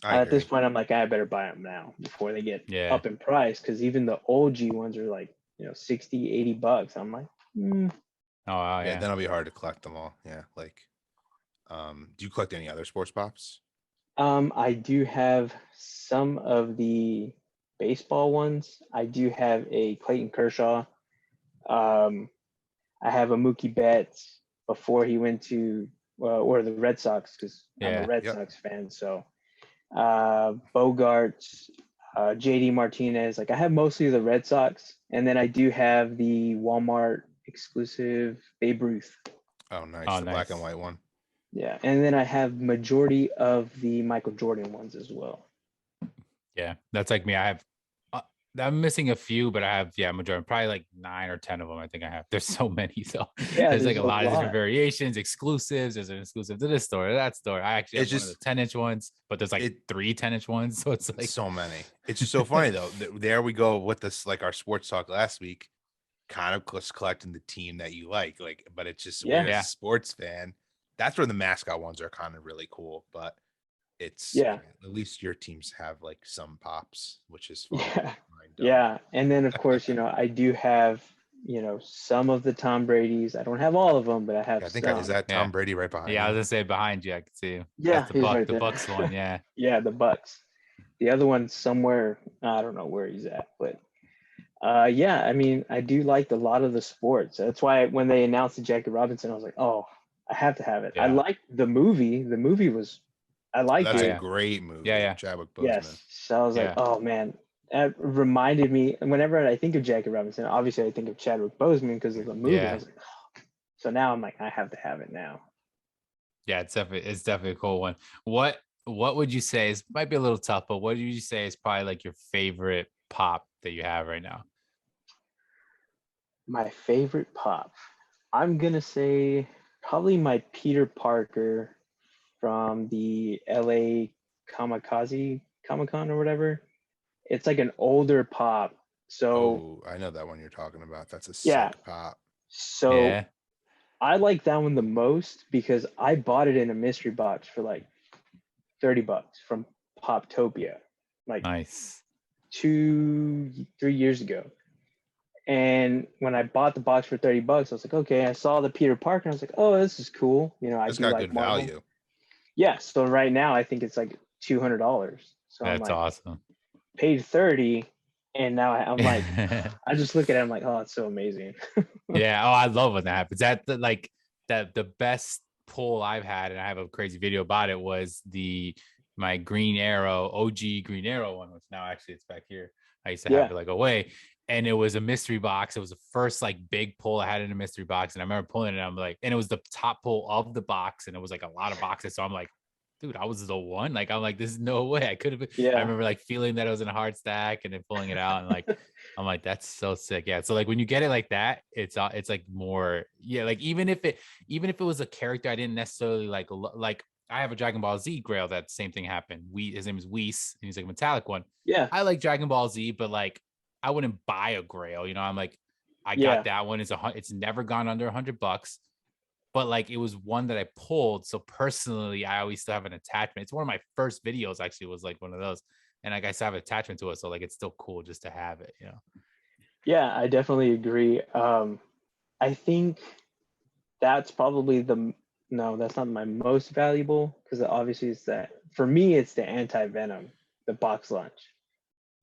at this point, I'm like, I better buy them now before they get up in price. Because even the OG ones are like, $60, $80. I'm like, oh wow, then it'll be hard to collect them all. Yeah, like, do you collect any other sports pops? I do have some of the baseball ones. I do have a Clayton Kershaw. I have a Mookie Betts before he went to or the Red Sox, because I'm a Red Sox fan. So Bogarts, JD Martinez. Like I have mostly the Red Sox, and then I do have the Walmart exclusive Babe Ruth. Oh, nice. Black and white one. Yeah, and then I have majority of the Michael Jordan ones as well. Yeah, that's like me. I have, I'm missing a few, but I have, majority, probably like 9 or 10 of them. I think I have. There's so many, so there's like a lot of different variations, exclusives. There's an exclusive to this store, that store. I actually have one of the 10-inch ones, but there's like 3 10-inch ones, so it's like so many. It's just so funny though. There we go with this, like our sports talk last week, kind of collecting the team that you like, but it's just we're a sports fan. That's where the mascot ones are kind of really cool, but it's at least your teams have like some pops, which is fun. Yeah. And then of course, I do have, some of the Tom Brady's. I don't have all of them, but I have some. Is that Tom Brady right behind you? I was gonna say behind you. I can see. Yeah, that's the Bucks one. Yeah. Yeah, the Bucks. The other one's somewhere, I don't know where he's at, but I mean, I do like a lot of the sports. That's why when they announced the Jackie Robinson, I was like, oh, I have to have it. I liked the movie. The movie was, I liked it. That's a great movie. Yeah. Chadwick Boseman. Yes. So I was like, oh man, that reminded me. Whenever I think of Jackie Robinson, obviously I think of Chadwick Boseman because of the movie. I was like, oh. So now I'm like, I have to have it now. Yeah, it's definitely a cool one. What would you say is, might be a little tough, but what would you say is probably like your favorite pop that you have right now? My favorite pop, I'm gonna say probably my Peter Parker from the LA Kamikaze Comic Con or whatever. It's like an older pop. So Oh, I know that one you're talking about. That's a yeah. sick pop. So Yeah, I like that one the most because I bought it in a mystery box for like $30 from Poptopia, like nice. 2-3 years ago. And when I bought the box for $30, I was like, okay, I saw the Peter Parker. I was like, oh, this is cool. You know, I It's do got like good Marvel. value. Yeah. So right now I think it's like $200. So I'm That's like, awesome. paid 30, and now I'm like, I just look at it. I'm like, oh, it's so amazing. Yeah. Oh, I love when that happens. That like that the best pull I've had, and I have a crazy video about it, was my Green Arrow, OG Green Arrow one, which now actually it's back here. I used to have Yeah. it like away. And it was a mystery box. It was the first like big pull I had in a mystery box. And I remember pulling it, and I'm like, and it was the top pull of the box, and it was like a lot of boxes. So I'm like, dude, I was the one. Like, I'm like, there's no way I could have been. I Yeah. remember like feeling that it was in a hard stack and then pulling it out, and like I'm like, that's so sick. Yeah. So like when you get it like that, it's like more, yeah, like even if it was a character I didn't necessarily like I have a Dragon Ball Z grail, that same thing happened. His name is Whis, and he's like a metallic one. Yeah. I like Dragon Ball Z, but like I wouldn't buy a grail, you know. I'm like, I Yeah. got that one. It's never gone under $100, but like it was one that I pulled. So personally, I always still have an attachment. It's one of my first videos, actually, was like one of those. And like I still have an attachment to it. So like it's still cool just to have it, you know. Yeah, I definitely agree. I think that's probably no, that's not my most valuable, because obviously it's that, for me it's the anti-venom, the box lunch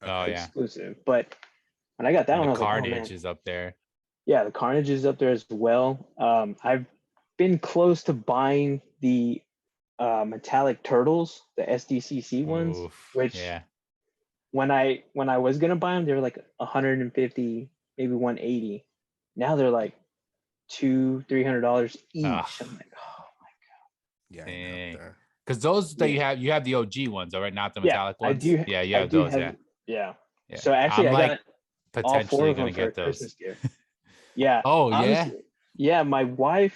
Oh Okay. yeah. exclusive. But when I got that And one, the I was like, oh Carnage man, is up there. yeah, the Carnage is up there as well. I've been close to buying the metallic turtles, the SDCC ones, Oof. which Yeah. when I was gonna buy them, they were like 150, maybe 180. Now they're like $200-$300 each. Ugh, I'm like, oh Yeah, I know. dang. There. Because those that yeah, you have the OG ones, all right, not the yeah. metallic I ones. do. Yeah, you I have do those. have. Yeah. Yeah. Yeah. So actually, I'm I got like all four potentially of them gonna for a get those. Christmas gift. Yeah. Oh yeah. Honestly, yeah. My wife,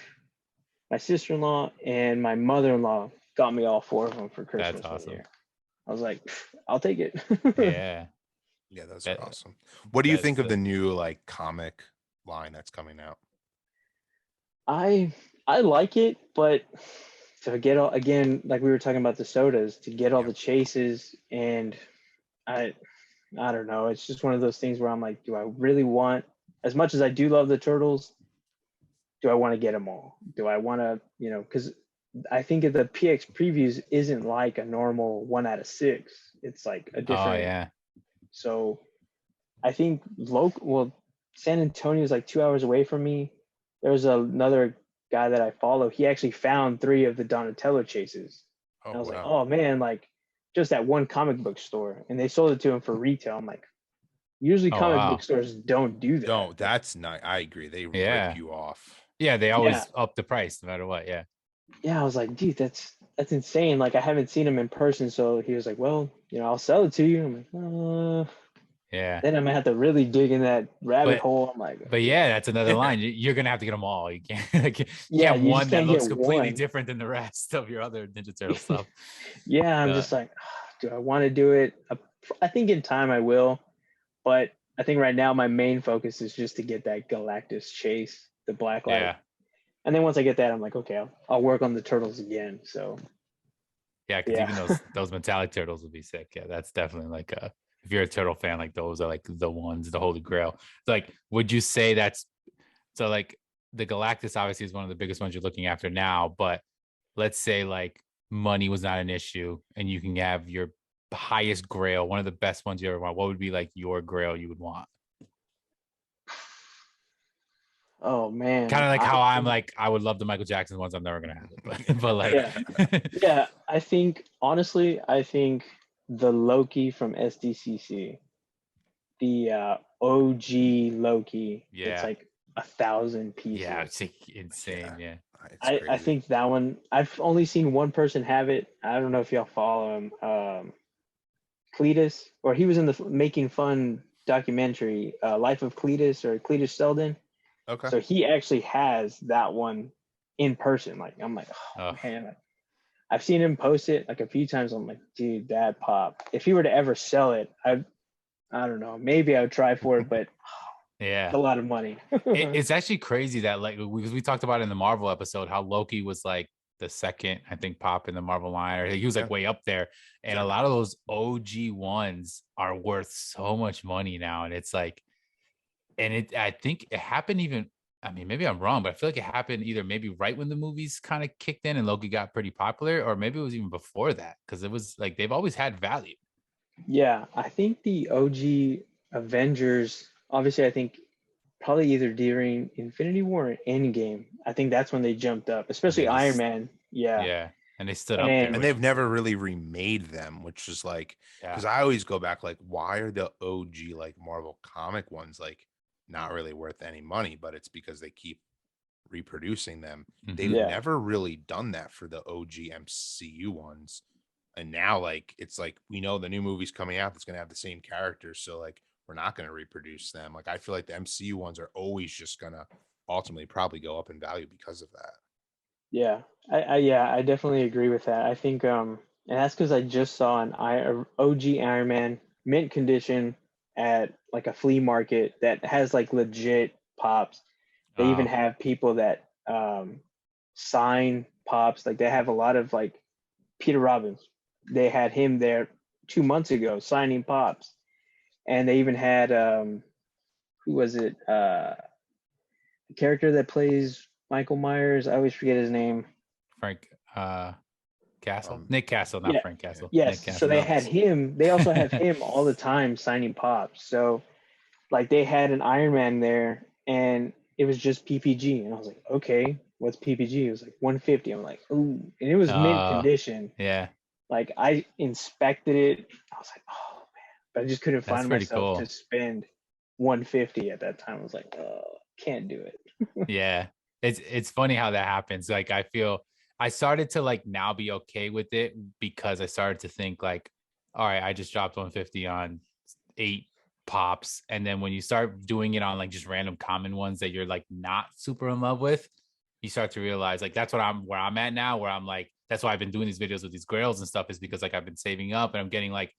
my sister-in-law, and my mother-in-law got me all four of them for That's Christmas one awesome. year. I was like, I'll take it. Yeah. Yeah, those That, are awesome. What do you that's think of the the new like comic line that's coming out? I like it, but to get all, again, like we were talking about the sodas, to get all Yep. the chases, and I I don't know. It's just one of those things where I'm like, do I really want, as much as I do love the turtles, do I want to get them all? Do I want to, because I think the PX previews isn't like a normal 1 out of 6. It's like a oh different. yeah. So I think well, San Antonio is like 2 hours away from me. There's another guy that I follow. He actually found 3 of the Donatello chases. Oh And I was like, wow. oh man, like just at one comic book store, and they sold it to him for retail. I'm like, usually Oh comic book wow. stores don't do that. No, that's not. I agree. They Yeah. rip you off. Yeah, they Yeah, always up the price no matter what. Yeah. yeah. I was like, dude, that's insane. Like I haven't seen him in person, so he was like, well, I'll sell it to you. I'm like, Yeah. then I'm gonna have to really dig in that rabbit But hole. I'm like, But yeah, yeah, that's another line. You're gonna have to get them all. You can't like you yeah. have You just one that can't get looks completely one. different than the rest of your other Ninja Turtle stuff. Yeah, I'm Uh, just like, do I want to do it? I think in time I will, but I think right now my main focus is just to get that Galactus chase, the Blacklight, yeah, and then once I get that, I'm like, okay, I'll work on the turtles again. So yeah, because even yeah, those metallic turtles would be sick. Yeah, that's definitely like if you're a turtle fan, like those are like the ones, the holy grail. So like, would you say that's so like the Galactus obviously is one of the biggest ones you're looking after now, but let's say like money was not an issue and you can have your highest grail, one of the best ones you ever want. What would be like your grail you would want? oh man, Kind of like I how I'm think, like, I would love the Michael Jackson ones. I'm never gonna have it, but like, yeah, yeah. I think honestly, I think the Loki from SDCC, the OG Loki, that's yeah, like 1,000 yeah, pieces. it's like insane. Yeah. Yeah, I think that one, I've only seen one person have it. I don't know if y'all follow him. Cletus, or he was in the Making Fun documentary, Life of Cletus, or Cletus Selden. Okay. So he actually has that one in person. Like, I'm like, oh. Man, like, I've seen him post it like a few times. I'm like, dude, that pop. If he were to ever sell it, I don't know, maybe I would try for it, but yeah, it's a lot of money. It's actually crazy that, like, because we talked about in the Marvel episode how Loki was like the second, I think, pop in the Marvel line, or he was like way up there, and a lot of those OG ones are worth so much money now. And it's like, and I think it happened even, I mean, maybe I'm wrong, but I feel like it happened either maybe right when the movies kind of kicked in and Loki got pretty popular, or maybe it was even before that, because it was like they've always had value. Yeah, I think the OG Avengers, obviously, I think probably either during Infinity War or Endgame. I think that's when they jumped up, especially Iron Man. Yeah. Yeah. And they stood up there. And they've never really remade them, which is like, because I always go back, like, why are the OG like Marvel comic ones like not really worth any money? But it's because they keep reproducing them. They've never really done that for the OG MCU ones. And now, like, it's like, we know the new movie's coming out that's going to have the same characters. So, like, we're not going to reproduce them. Like, I feel like the MCU ones are always just going to ultimately probably go up in value because of that. Yeah, I definitely agree with that. I think, and that's because I just saw an OG Iron Man mint condition at like a flea market that has like legit pops. They even have people that sign pops. Like, they have a lot of, like, Peter Robbins. They had him there 2 months ago signing pops, and they even had who was it? The character that plays Michael Myers. I always forget his name. Frank Castle. Nick Castle, not Frank Castle. Yes. Nick Castle. So they had him. They also have him all the time signing pops. So, like, they had an Iron Man there, and it was just PPG, and I was like, okay, what's PPG? It was like 150. I'm like, ooh, and it was mint condition. Yeah. Like, I inspected it. I was like, oh man, but I just couldn't find myself to spend 150 at that time. I was like, oh, can't do it. Yeah. It's funny how that happens. Like, I feel I started to like now be okay with it because I started to think like, all right, I just dropped 150 on 8 pops. And then when you start doing it on like just random common ones that you're like not super in love with, you start to realize like that's where I'm at now, where I'm like, that's why I've been doing these videos with these grails and stuff, is because like I've been saving up and I'm getting like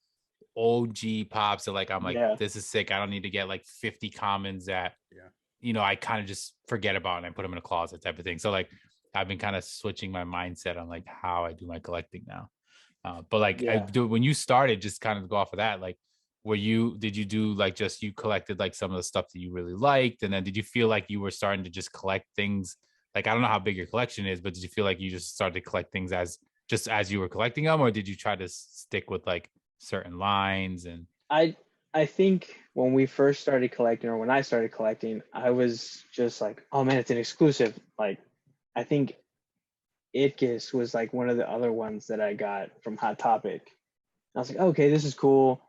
OG pops. So like I'm like, this is sick. I don't need to get like 50 commons that you know I kind of just forget about and I put them in a closet type of thing. So like I've been kind of switching my mindset on like how I do my collecting now. But like I do, when you started, just kind of go off of that, like did you do like just you collected like some of the stuff that you really liked, and then did you feel like you were starting to just collect things? Like, I don't know how big your collection is, but did you feel like you just started to collect things as you were collecting them, or did you try to stick with like certain lines? And I think when we first started collecting, or when I started collecting, I was just like, oh man, it's an exclusive. Like, I think Itkiss was like one of the other ones that I got from Hot Topic. I was like, okay, this is cool.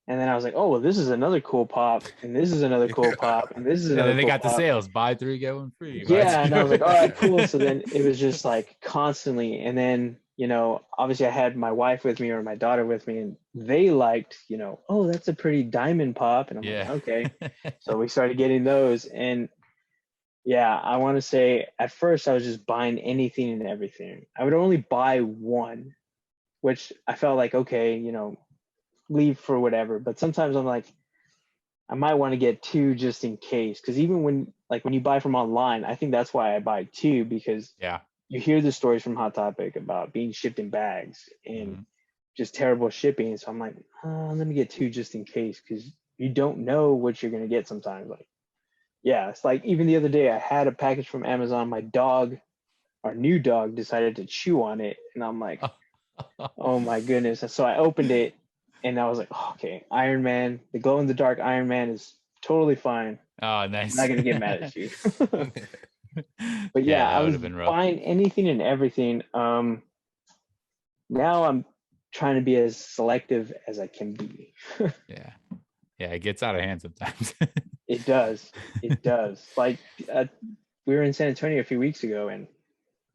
And then I was like, oh, well, this is another cool pop, and this is another cool pop, and this is another. And then they cool got pop. The sales, buy 3 get 1 free. Yeah, and I was like, all right, cool. So then it was just like constantly, and then obviously I had my wife with me or my daughter with me, and they liked, oh, that's a pretty diamond pop, and I'm like, okay. So we started getting those, and yeah, I want to say at first I was just buying anything and everything. I would only buy one, which I felt like, okay, leave for whatever. But sometimes I'm like, I might want to get 2 just in case. Because even when you buy from online, I think that's why I buy 2, because you hear the stories from Hot Topic about being shipped in bags and just terrible shipping. So I'm like, let me get 2 just in case, because you don't know what you're going to get sometimes. Like, yeah, it's like even the other day I had a package from Amazon. My dog, our new dog, decided to chew on it. And I'm like, oh my goodness. So I opened it. And I was like, oh, okay, Iron Man, the glow in the dark Iron Man is totally fine. Oh, nice. I'm not gonna get mad at you. But yeah, I was buying anything and everything. Now I'm trying to be as selective as I can be. Yeah, it gets out of hand sometimes. It does. Like we were in San Antonio a few weeks ago, and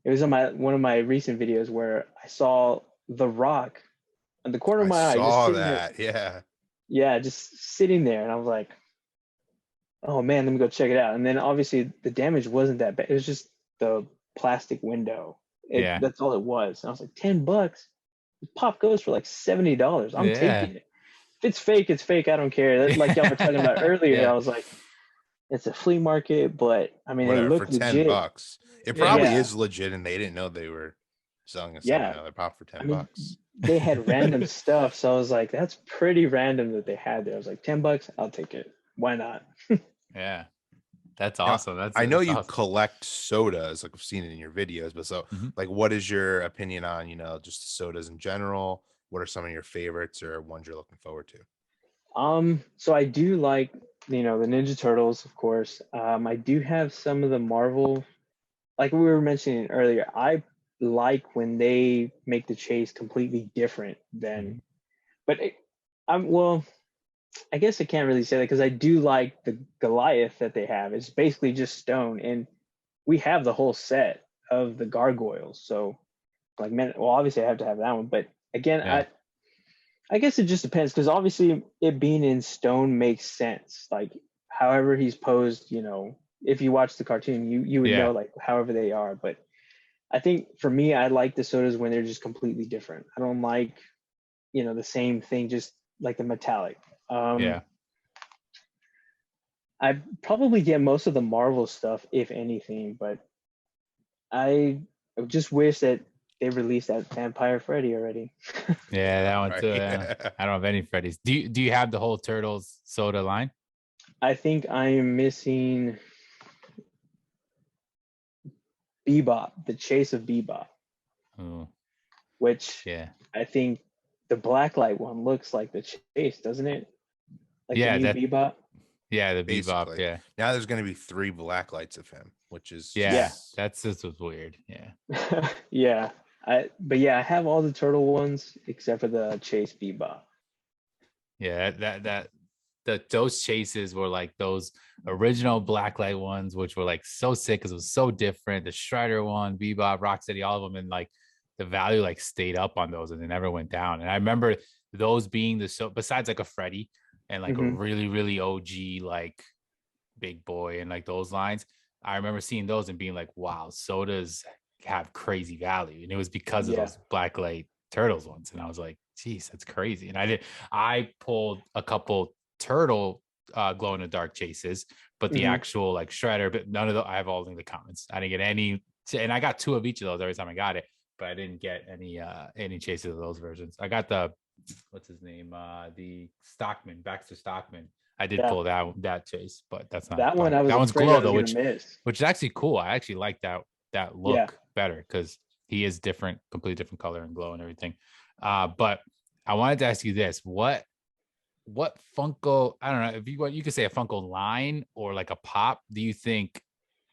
It was on one of my recent videos where I saw The Rock on the corner of my eye, just saw sitting that. there. Yeah. Yeah, just sitting there, and I was like, "Oh man, let me go check it out." And then obviously the damage wasn't that bad. It was just the plastic window. Yeah. That's all it was. And I was like, $10. The pop goes for like $70. I'm taking it. If it's fake, it's fake. I don't care. Like y'all were talking about earlier, Yeah. I was like, it's a flea market, but I mean, Whatever, they look for legit. $10. It probably is legit, and they didn't know they were selling a $70 pop for $10. They had random stuff, so I was like, that's pretty random that they had there. I was like, $10, I'll take it. Why not? Yeah, that's awesome. I know that's you awesome. collect sodas, like I've seen it in your videos, but so like, what is your opinion on, just sodas in general? What are some of your favorites or ones you're looking forward to? So I do like, the Ninja Turtles, of course. I do have some of the Marvel, like we were mentioning earlier. I like when they make the chase completely different than, but I guess I can't really say that because I do like the Goliath that they have. It's basically just stone, and we have the whole set of the gargoyles. So, like, man, well, obviously I have to have that one. But again, I guess it just depends because obviously it being in stone makes sense. Like, however he's posed, if you watch the cartoon, you would know like however they are. But I think for me, I like the sodas when they're just completely different. I don't like, the same thing, just like the metallic. I probably get most of the Marvel stuff, if anything, but I just wish that they released that Vampire Freddy already. Yeah, that one too. Yeah. I don't have any Freddy's. Do you have the whole Turtles soda line? I think I am missing Bebop, the Chase of Bebop. Oh. Which I think the blacklight one looks like the Chase, doesn't it? Like the new Bebop. Yeah, the Basically. Bebop. Yeah. Now there's going to be 3 black lights of him, which is that's just was weird. Yeah. Yeah. I have all the turtle ones except for the Chase Bebop. Yeah, those chases were like those original blacklight ones, which were like so sick because it was so different. The Strider one, Bebop, Rocksteady, all of them, and like the value like stayed up on those and they never went down. And I remember those being besides like a Freddy and like a really, really OG like Big Boy and like those lines. I remember seeing those and being like, wow, sodas have crazy value. And it was because of those blacklight turtles ones. And I was like, geez, that's crazy. And I pulled a couple turtle glow in the dark chases, but the actual like Shredder, but none of those. I have all in the comments. I didn't get any, and I got 2 of each of those every time I got it, but I didn't get any chases of those versions. I got the, what's his name, the Stockman, Baxter Stockman. I did pull that chase, but that's not that one. That one's glow though, which is actually cool. I actually like that look better because he is different, completely different color and glow and everything. But I wanted to ask you this: what Funko? I don't know if you could say a Funko line or like a pop. Do you think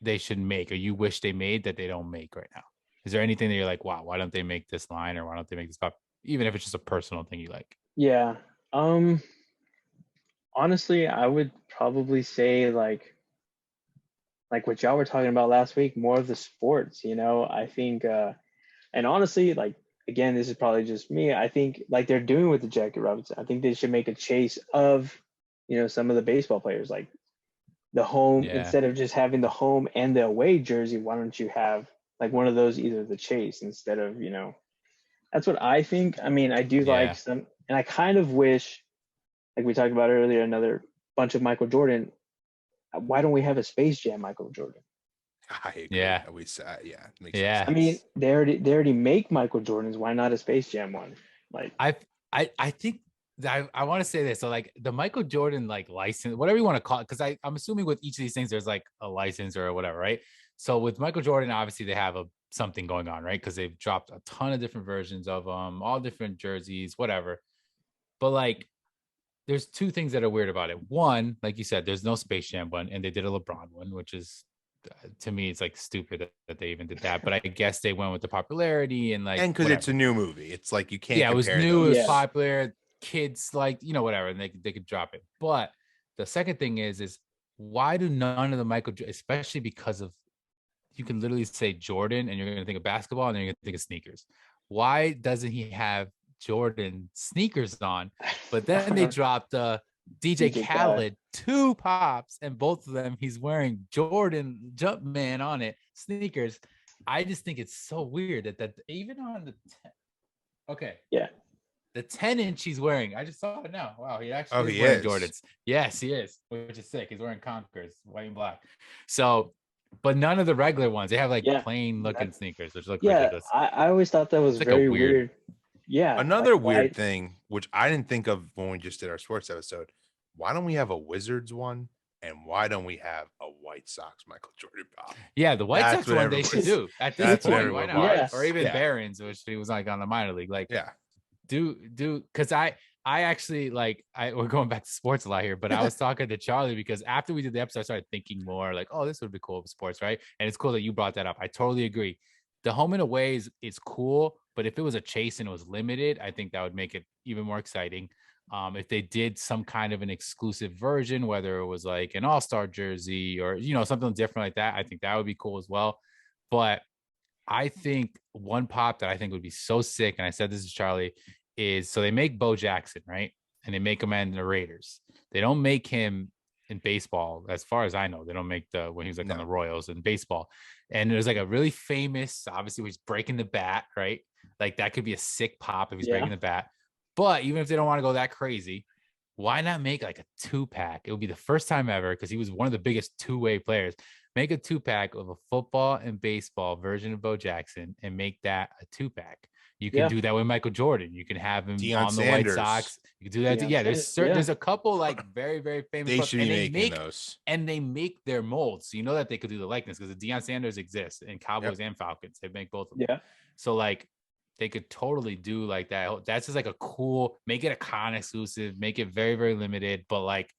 they should make, or you wish they made that they don't make right now? Is there anything that you're like, wow, why don't they make this line, or why don't they make this pop? Even if it's just a personal thing you like. Yeah. Honestly, I would probably say like what y'all were talking about last week, more of the sports, I think, and honestly, like, again, this is probably just me. I think like they're doing with the Jackie Robinson, I think they should make a chase of, some of the baseball players, like the home, instead of just having the home and the away jersey, why don't you have like one of those, either the chase instead of, that's what I think. I mean, I do like some, and I kind of wish, like we talked about earlier, another bunch of Michael Jordan. Why don't we have a Space Jam Michael Jordan? I agree. Yeah. Makes sense. I mean, they already make Michael Jordans. Why not a Space Jam one? Like, I think I want to say this. So like the Michael Jordan like license, whatever you want to call it, because I'm assuming with each of these things there's like a license or whatever, right? So with Michael Jordan, obviously they have something going on, right? Because they've dropped a ton of different versions of them, all different jerseys, whatever. But like, there's 2 things that are weird about it. One, like you said, there's no Space Jam one, and they did a LeBron one, which is, to me, it's like stupid that they even did that. But I guess they went with the popularity and like, because it's a new movie, it's like you can't. Yeah, it was new, it was popular, kids like whatever, and they could drop it. But the second thing is why do none of the Michael, especially because of you can literally say Jordan and you're going to think of basketball and then you're going to think of sneakers. Why doesn't he have Jordan sneakers on? But then they dropped DJ Khaled 2 pops, and both of them he's wearing Jordan Jumpman on it, sneakers. I just think it's so weird that even on the the 10-inch he's wearing. I just saw it now. Wow, he actually is wearing Jordans. Yes, he is, which is sick. He's wearing Conquers, white and black. So, but none of the regular ones. They have like plain looking sneakers, which look ridiculous. I always thought that was very weird. Yeah. Another weird thing, which I didn't think of when we just did our sports episode. Why don't we have a Wizards one? And why don't we have a White Sox Michael Jordan pop? Yeah, the White Sox one they should do at this point. Why not? Yeah. Or even Barons, which he was like on the minor league. Like, do because I actually we're going back to sports a lot here, but I was talking to Charlie because after we did the episode, I started thinking more like, oh, this would be cool with sports, right? And it's cool that you brought that up. I totally agree. The home and away is cool, but if it was a chase and it was limited, I think that would make it even more exciting. If they did some kind of an exclusive version, whether it was like an all-star jersey or, something different like that, I think that would be cool as well. But I think one pop that I think would be so sick, and I said this to Charlie, is so they make Bo Jackson, right? And they make him in the Raiders. They don't make him in baseball, as far as I know. They don't make when he was on the Royals in baseball. And there's like a really famous, obviously, he's breaking the bat, right? Like that could be a sick pop if he's breaking the bat. But even if they don't want to go that crazy, why not make like a 2-pack? It would be the first time ever because he was one of the biggest two-way players. Make a 2-pack of a football and baseball version of Bo Jackson and make that a 2-pack. You can do that with Michael Jordan. You can have him on the White Sox. You can do that. There's a couple like very, very famous. They should be making those. And they make their molds. So you know that they could do the likeness because the Deion Sanders exists in Cowboys and Falcons. They make both of them. Yeah. So like they could totally do like that. That's just like a cool, make it a con exclusive, make it very, very limited. But like,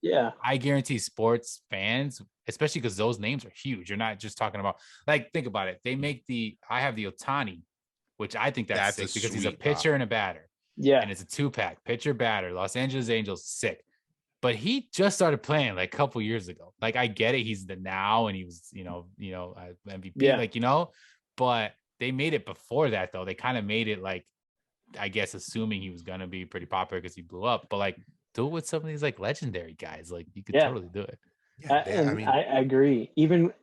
I guarantee sports fans, especially because those names are huge. You're not just talking about like, think about it. They make I have the Ohtani, which I think that's sick because he's a pitcher and a batter. Yeah. And it's a 2-pack, pitcher, batter, Los Angeles Angels, sick. But he just started playing like a couple years ago. Like I get it. He's the now and he was, MVP, but they made it before that though. They kind of made it like, I guess, assuming he was going to be pretty popular because he blew up, but like do it with some of these like legendary guys. Like you could totally do it. Yeah, I agree.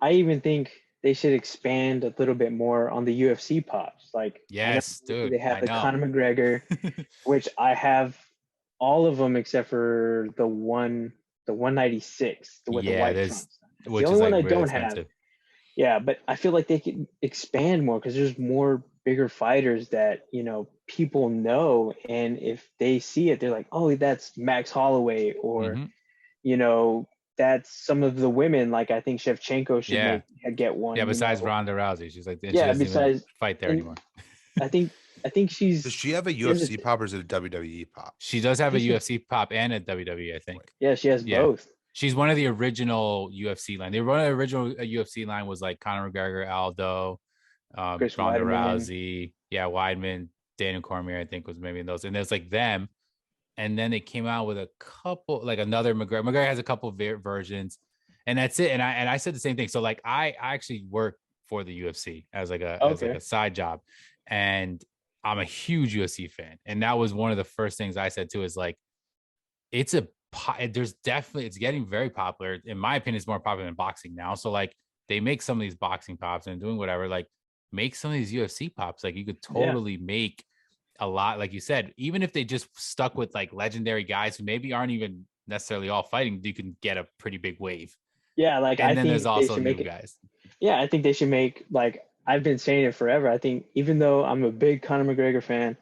I even think they should expand a little bit more on the UFC pops. Like, yes, dude, they have Conor McGregor, which I have all of them except for the 196 with the white trunks. The only one I don't have. Yeah, but I feel like they could expand more because there's more bigger fighters that, people know. And if they see it, they're like, oh, that's Max Holloway or, that's some of the women. Like I think Shevchenko should get one. Yeah, besides Ronda Rousey. She's like, she doesn't even fight there anymore. I think she's. Does she have a UFC pop or is it a WWE pop? She does have a UFC pop and a WWE, I think. Yeah, she has both. She's one of the original UFC line. The original UFC line was like Conor McGregor, Aldo, Ronda Rousey, Weidman, Daniel Cormier, I think was maybe in those. And there's like them. And then they came out with a couple, like another McGregor. McGregor has a couple of versions, and that's it. And I said the same thing. So like I actually work for the UFC as like a side job, and I'm a huge UFC fan. And that was one of the first things I said too is like, it's getting very popular. In my opinion, it's more popular than boxing now. So like they make some of these boxing pops and doing whatever, like make some of these UFC pops. Like you could totally make a lot, like you said, even if they just stuck with like legendary guys who maybe aren't even necessarily all fighting, you can get a pretty big wave. Yeah, like and then there's also new guys. Yeah, I think they should make, like I've been saying it forever. I think even though I'm a big Conor McGregor fan,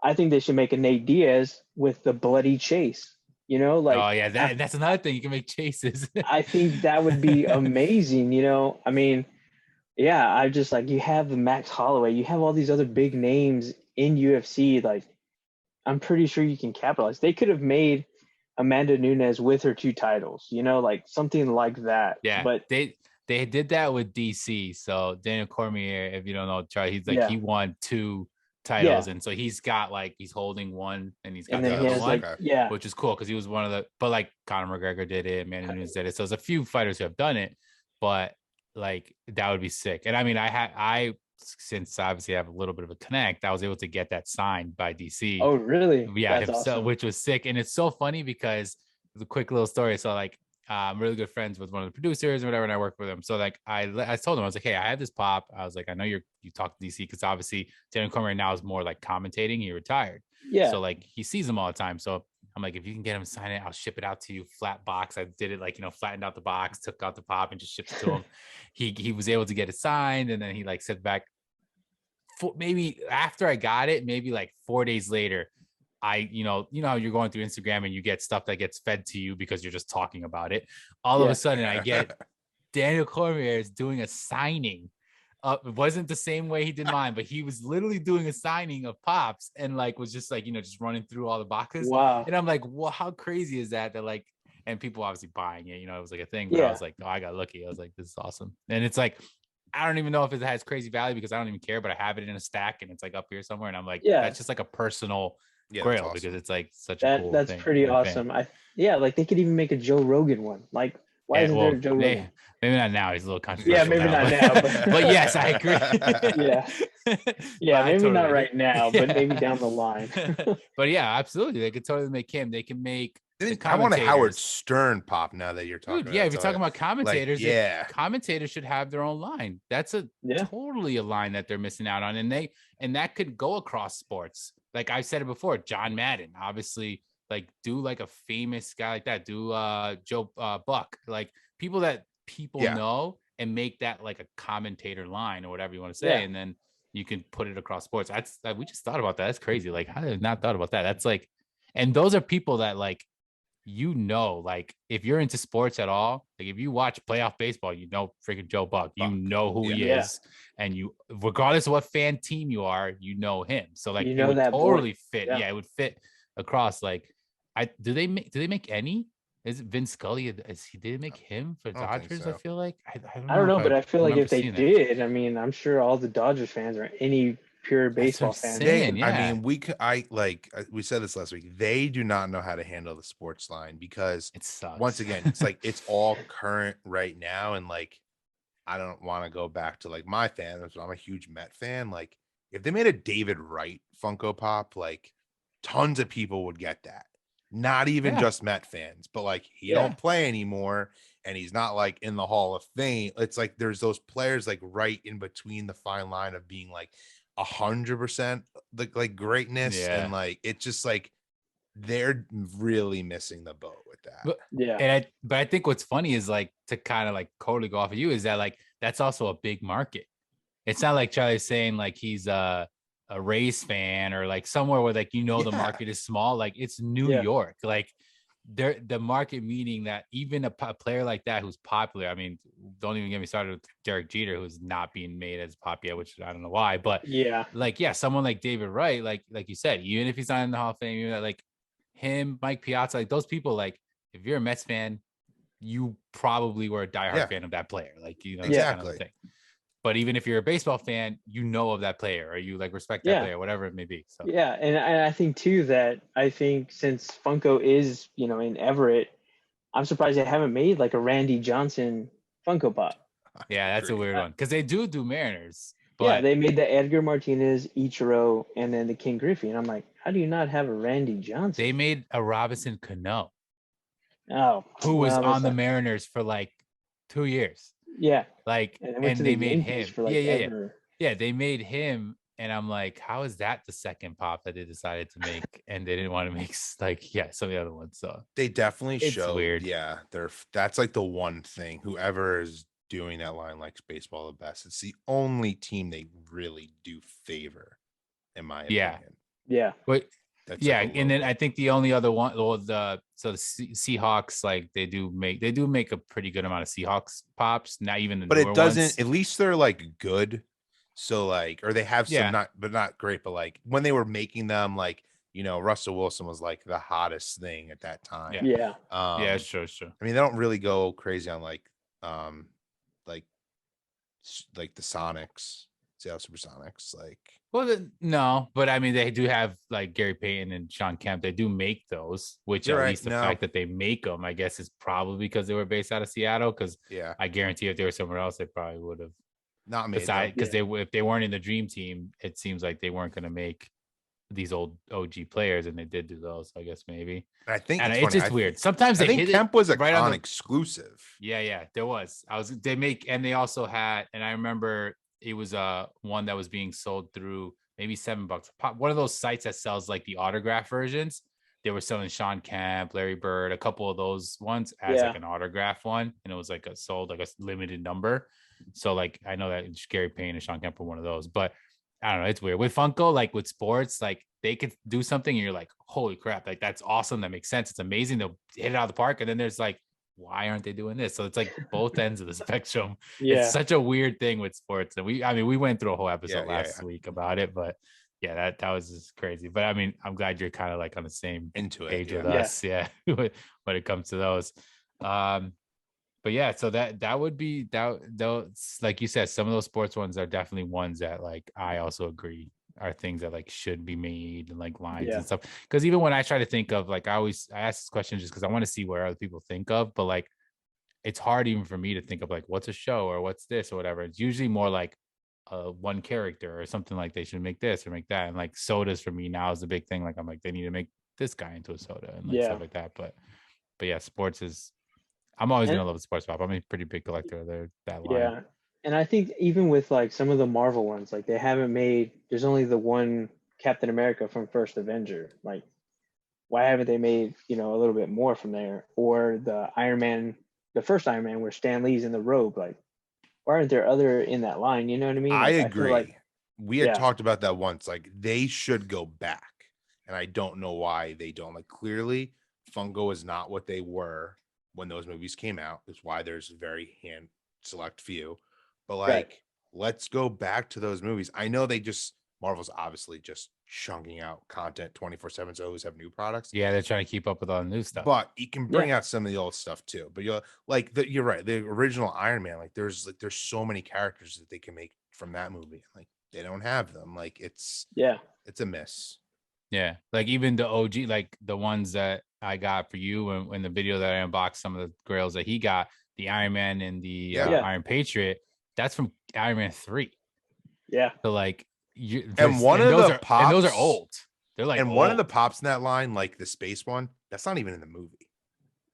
I think they should make a Nate Diaz with the bloody chase. Like oh yeah, that's another thing. You can make chases. I think that would be amazing. I mean, I just like you have the Max Holloway, you have all these other big names in UFC. Like I'm pretty sure you can capitalize. They could have made Amanda Nunes with her 2 titles, like something like that. Yeah, but they did that with DC. So Daniel Cormier, if you don't know, Charlie, he's like he won 2 titles, and so he's got like he's holding one and he's got the other one, which is cool because he was one of the. But like Conor McGregor did it, Amanda Nunes did it. So there's a few fighters who have done it, but like that would be sick. And I mean, I since obviously I have a little bit of a connect, I was able to get that signed by DC. Oh, really? Yeah, That's awesome. which was sick. And it's so funny because it's a quick little story. So like I'm really good friends with one of the producers or whatever, and I work with him. So like I told him, I was like, hey, I have this pop. I was like, I know you talk to DC because obviously Daniel Cormier now is more like commentating. He retired. Yeah. So like he sees them all the time. So I'm like, if you can get him to sign it, I'll ship it out to you. Flat box. I did it like, you know, flattened out the box, took out the pop and just shipped it to him. He was able to get it signed, and then he like sent back maybe after I got it, maybe like 4 days later, you know how you're going through Instagram and you get stuff that gets fed to you because you're just talking about it. All of a sudden I get Daniel Cormier is doing a signing. It wasn't the same way he did mine, but he was literally doing a signing of pops and like was just like, you know, just running through all the boxes. Wow. And I'm like, well, how crazy is that? That like, and people obviously buying it, you know, it was like a thing, but I was like, oh, I got lucky. I was like, this is awesome. And it's like, I don't even know if it has crazy value because I don't even care, but I have it in a stack and it's like up here somewhere. And I'm like, that's just like a personal grail awesome. Because it's like such a cool that's thing. Pretty awesome. Like they could even make a Joe Rogan one. Like, why isn't there a Joe Rogan? Maybe not now. He's a little controversial. Yeah, maybe not now. But yes, I agree. Yeah, maybe not right now, but maybe down the line. But yeah, absolutely. They could totally make him. They can make. I want a Howard Stern pop now that you're talking. Dude, yeah, if you're talking about commentators, like, commentators should have their own line. That's totally a line that they're missing out on, and that could go across sports. Like I've said it before, John Madden, obviously, like do like a famous guy like that. Do Joe Buck, like people that people know, and make that like a commentator line or whatever you want to say, and then you can put it across sports. We just thought about that. That's crazy. Like I had not thought about that. That's like, and those are people that like. You know, like if you're into sports at all, like if you watch playoff baseball, you know freaking Joe Buck. You know who he is, and you, regardless of what fan team you are, you know him. So like, it would totally fit. Yeah, it would fit across. Like, do they make any? Is it Vince Scully? Did they make him for Dodgers? So. I feel like I don't know, but I feel like if they did, I mean, I'm sure all the Dodgers fans or any pure baseball fans. I mean, we said this last week. They do not know how to handle the sports line because it sucks. Once again, it's like it's all current right now, and like I don't want to go back to like my fans. I'm a huge Met fan. Like if they made a David Wright Funko Pop, like tons of people would get that. Not even just Met fans, but like he don't play anymore, and he's not like in the Hall of Fame. It's like there's those players like right in between the fine line of being like 100% like greatness, and like it's just like they're really missing the boat with that. But I think what's funny is like to kind of like totally go off of you is that like that's also a big market. It's not like Charlie's saying like he's a Rays fan or like somewhere where like the market is small. Like it's New York. Like the market, meaning that even a player like that who's popular. I mean, don't even get me started with Derek Jeter, who's not being made as pop yet, which I don't know why. But someone like David Wright, like you said, even if he's not in the Hall of Fame, even like him, Mike Piazza, like those people, like if you're a Mets fan, you probably were a diehard fan of that player. Like exactly. Kind of thing. But even if you're a baseball fan, you know of that player or you like respect that player, whatever it may be. So and I think too that since Funko is, in Everett, I'm surprised they haven't made like a Randy Johnson Funko Pop. Yeah, that's a weird one because they do Mariners. But they made the Edgar Martinez, Ichiro, and then the King Griffey. And I'm like, how do you not have a Randy Johnson? They made a Robinson Cano. Oh, who was on the Mariners for like 2 years. Yeah. Like, and they made him. For like they made him. And I'm like, how is that the second pop that they decided to make? And they didn't want to make like, some of the other ones. So they definitely show weird. Yeah. That's like the one thing, whoever is doing that line likes baseball the best. It's the only team they really do favor, in my opinion. Yeah. But and then I think the only other one, the Seahawks, like they do make a pretty good amount of Seahawks pops. Not even the but it doesn't ones. At least they're like good. So like, or they have some not great, but like when they were making them, like, Russell Wilson was like the hottest thing at that time. Yeah. Sure. I mean, they don't really go crazy on like the Sonics. Seattle Supersonics. Like, well, no, but I mean, they do have like Gary Payton and Sean Kemp. They do make those, which you're at right. least the fact that they make them, I guess, is probably because they were based out of Seattle. Because Yeah, I guarantee if they were somewhere else, they probably would have. not made Besides, them. because if they weren't in the dream team, it seems like they weren't going to make these old OG players, and they did do those. I guess maybe. And I think And it's it's funny. just weird. Sometimes I they think hit Kemp it was a right con on the exclusive. Yeah, there was. They make, and they also had, and I remember it was one that was being sold through maybe $7 pop. One of those sites that sells like the autograph versions. They were selling Sean Kemp, Larry Bird, a couple of those ones as like an autograph one, and it was like sold like a limited number. So like I know that Gary Payne and Sean Kemp were one of those, but I don't know. It's weird with Funko, like with sports, like they could do something and you're like, holy crap, like that's awesome. That makes sense. It's amazing. They'll hit it out of the park, and then there's like, why aren't they doing this? So it's like both ends of the spectrum. It's such a weird thing with sports. And we went through a whole episode last week about it, but yeah, that was just crazy. But I mean, I'm glad you're kind of like on the same page with us. Yeah. When it comes to those. But yeah, so that would be those, like you said, some of those sports ones are definitely ones that like I also agree are things that like should be made and like lines and stuff. Because even when I try to think of like I ask this question just because I want to see where other people think of, but like it's hard even for me to think of like what's a show or what's this or whatever. It's usually more like one character or something, like they should make this or make that. And like sodas for me now is the big thing. Like I'm like they need to make this guy into a soda and like stuff like that. But yeah, sports is. I'm always gonna love the sports pop. I'm a pretty big collector of that line. Yeah, and I think even with like some of the Marvel ones, like they haven't made. There's only the one Captain America from First Avenger. Like, why haven't they made a little bit more from there? Or the Iron Man, the first Iron Man, where Stan Lee's in the robe. Like, why aren't there other in that line? You know what I mean? I Like, agree. I feel like we had talked about that once. Like they should go back, and I don't know why they don't. Like clearly, Funko is not what they were when those movies came out. That's why there's a very select few. But like, let's go back to those movies. I know Marvel's obviously just chunking out content 24/7, so always have new products. Yeah, they're trying to keep up with all the new stuff. But you can bring out some of the old stuff too. But you're right. The original Iron Man, there's so many characters that they can make from that movie. Like they don't have them. Like it's a miss. Yeah, like even the OG, like the ones that I got for you in the video that I unboxed, some of the grails that he got, the Iron Man and the Iron Patriot, that's from Iron Man 3. Yeah. So like, and one of the pops, and those are old. They're like, and one of the pops in that line, like the space one, that's not even in the movie.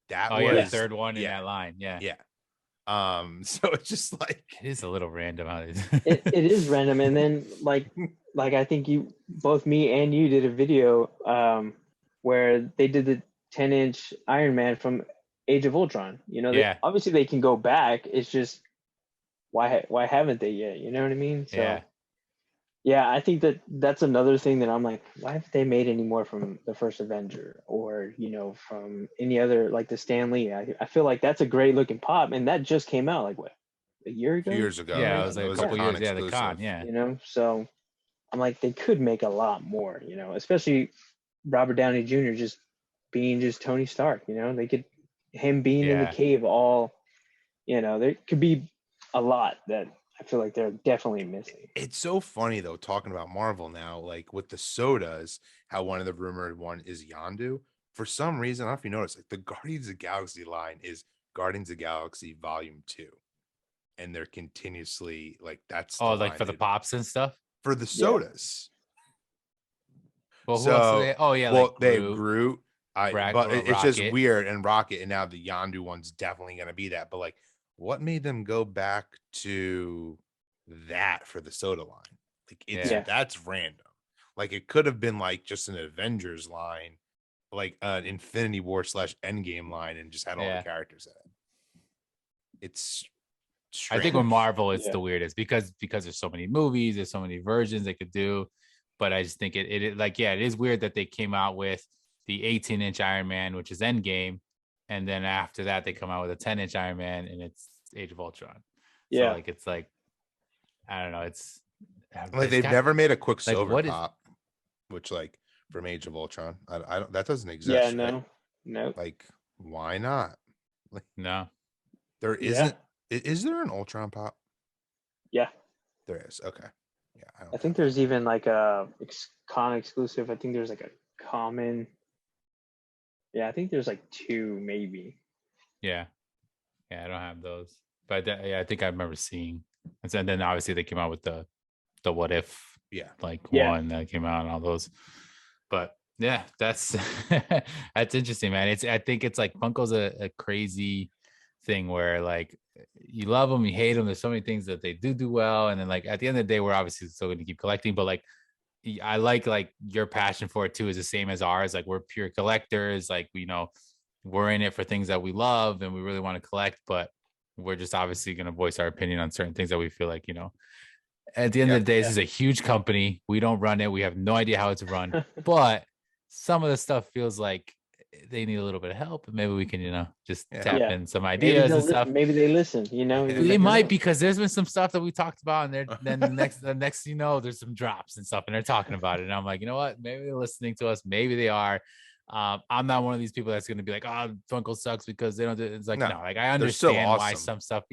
That was the third one in that line. Yeah. So it's just like it is a little random. It is random, and then like I think both me and you did a video where they did the 10-inch Iron Man from Age of Ultron. Obviously they can go back. It's just why haven't they yet? You know what I mean? So yeah, I think that's another thing that I'm like, why haven't they made any more from the first Avenger or from any other, like the Stan Lee? I feel like that's a great looking pop, and that just came out like what, a year ago? 2 years ago. Yeah, it was like a couple years. Yeah, the con. Yeah, so I'm like, they could make a lot more. Especially Robert Downey Jr. just being just Tony Stark. They could him being in the cave. All there could be a lot that I feel like they're definitely missing. It's so funny though, talking about Marvel now, like with the sodas, how one of the rumored one is Yondu. For some reason, I don't know if you noticed, like the Guardians of the Galaxy line is Guardians of the Galaxy Volume 2. And they're continuously like that's like for the pops and stuff. For the sodas. Well, who else they? Oh yeah, well, like they have Groot. But it's Rocket. just weird, and Rocket, and now the Yondu one's definitely gonna be that. But like, what made them go back to that for the soda line? Like that's random. Like it could have been like just an Avengers line, like an Infinity War / Endgame line, and just had all the characters in it. It's strange. I think with Marvel it's the weirdest because there's so many movies, there's so many versions they could do. But I just think it is weird that they came out with the 18-inch Iron Man, which is Endgame, and then after that they come out with a 10-inch Iron Man and it's Age of Ultron. So like it's like I don't know, it's like they've never made a Quicksilver pop, which like from Age of Ultron. I don't that doesn't exist. Yeah, no. Like why not? Like no. There isn't. Is there an Ultron pop? Yeah. There is. Okay. Yeah, I think there's even like a con exclusive. I think there's like a common. Yeah, I think there's like 2 maybe. Yeah, I don't have those, but I think I remember seeing. And then obviously they came out with the what if, one that came out and all those. But yeah, that's that's interesting, man. I think it's like Funko's a crazy thing where like you love them, you hate them. There's so many things that they do well, and then like at the end of the day, we're obviously still going to keep collecting. But like I like your passion for it too is the same as ours. Like we're pure collectors. Like we're in it for things that we love and we really want to collect, but we're just obviously going to voice our opinion on certain things that we feel like, at the end of the day, this is a huge company. We don't run it. We have no idea how it's run, but some of the stuff feels like they need a little bit of help. Maybe we can, just tap in some ideas and stuff. Maybe they listen, They might, because there's been some stuff that we talked about, and then the next, there's some drops and stuff, and they're talking about it. And I'm like, you know what? Maybe they're listening to us. Maybe they are. I'm not one of these people that's going to be like, oh, Funko sucks because they don't do it. It's like, no, like I understand why some stuff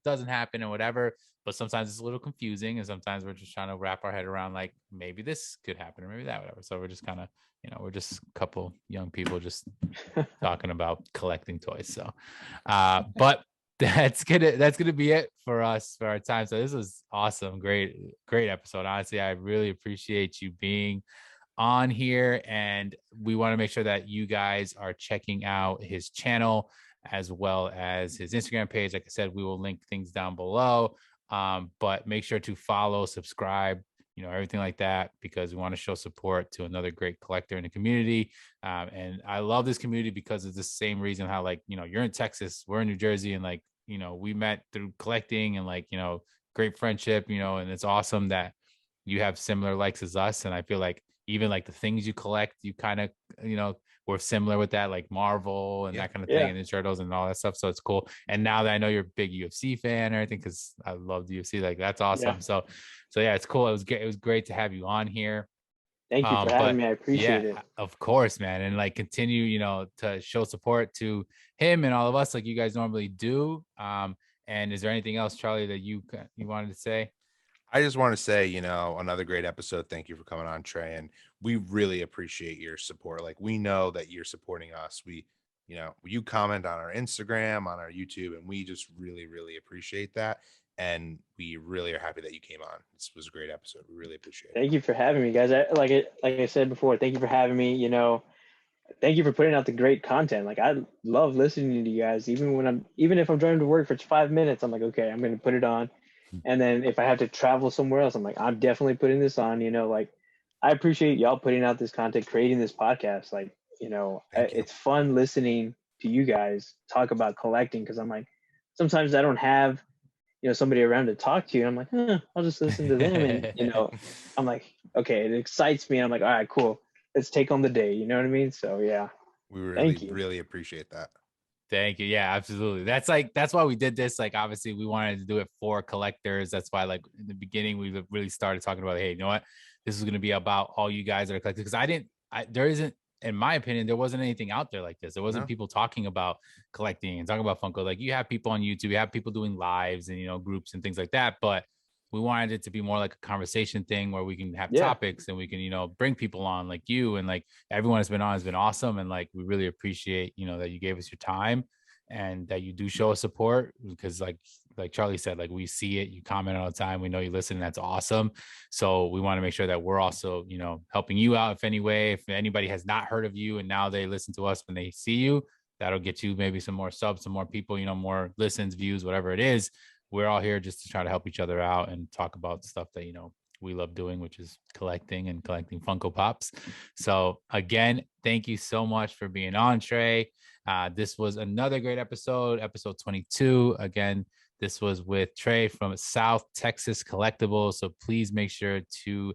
doesn't happen and whatever, but sometimes it's a little confusing, and sometimes we're just trying to wrap our head around like maybe this could happen or maybe that, whatever. So we're just kind of, we're just a couple young people just talking about collecting toys. So but that's gonna be it for us for our time. So this was awesome. Great episode. Honestly, I really appreciate you being on here, and we want to make sure that you guys are checking out his channel as well as his Instagram page. Like I said, we will link things down below, but make sure to follow, subscribe, everything like that, because we want to show support to another great collector in the community. And I love this community because it's the same reason how, like, you're in Texas, we're in New Jersey, and like, we met through collecting, and like, great friendship, and it's awesome that you have similar likes as us. And I feel like even like the things you collect, you kind of, we're similar with that, like Marvel and that kind of thing, and the turtles and all that stuff. So it's cool. And now that I know you're a big UFC fan and everything, because I love the UFC, like that's awesome. So yeah, it's cool. It was great to have you on here. Thank you for having me. I appreciate it. Of course, man. And like continue, to show support to him and all of us like you guys normally do. And is there anything else, Charlie, that you wanted to say? I just want to say, another great episode. Thank you for coming on, Trae. And we really appreciate your support. Like, we know that you're supporting us. You comment on our Instagram, on our YouTube, and we just really, really appreciate that. And we really are happy that you came on. This was a great episode. We really appreciate it. Thank you for having me, guys. Like I said before, thank you for having me. Thank you for putting out the great content. Like, I love listening to you guys. Even if I'm driving to work for 5 minutes, I'm like, okay, I'm going to put it on. And then if I have to travel somewhere else, I'm like, I'm definitely putting this on. Like, I appreciate y'all putting out this content, creating this podcast. Like, it's fun listening to you guys talk about collecting, because I'm like, sometimes I don't have, somebody around to talk to. And I'm like, I'll just listen to them. And, I'm like, okay, it excites me. I'm like, all right, cool. Let's take on the day. You know what I mean? So, yeah. We really appreciate that. Thank you. Yeah, absolutely. That's why we did this. Like, obviously we wanted to do it for collectors. That's why, like, in the beginning, we really started talking about, hey, you know what? This is going to be about all you guys that are collecting. Because there isn't, in my opinion, there wasn't anything out there like this. There wasn't people talking about collecting and talking about Funko. Like, you have people on YouTube, you have people doing lives and, groups and things like that. But we wanted it to be more like a conversation thing where we can have topics and we can, bring people on like you, and like everyone has been on has been awesome. And like, we really appreciate, that you gave us your time and that you do show us support, because like Charlie said, like, we see it, you comment all the time. We know you listen. That's awesome. So we want to make sure that we're also, helping you out if any way. If anybody has not heard of you and now they listen to us when they see you, that'll get you maybe some more subs, some more people, more listens, views, whatever it is. We're all here just to try to help each other out and talk about stuff that, we love doing, which is collecting Funko Pops. So again, thank you so much for being on, Trae. This was another great episode 22. Again, this was with Trae from South Texas Collectibles. So please make sure to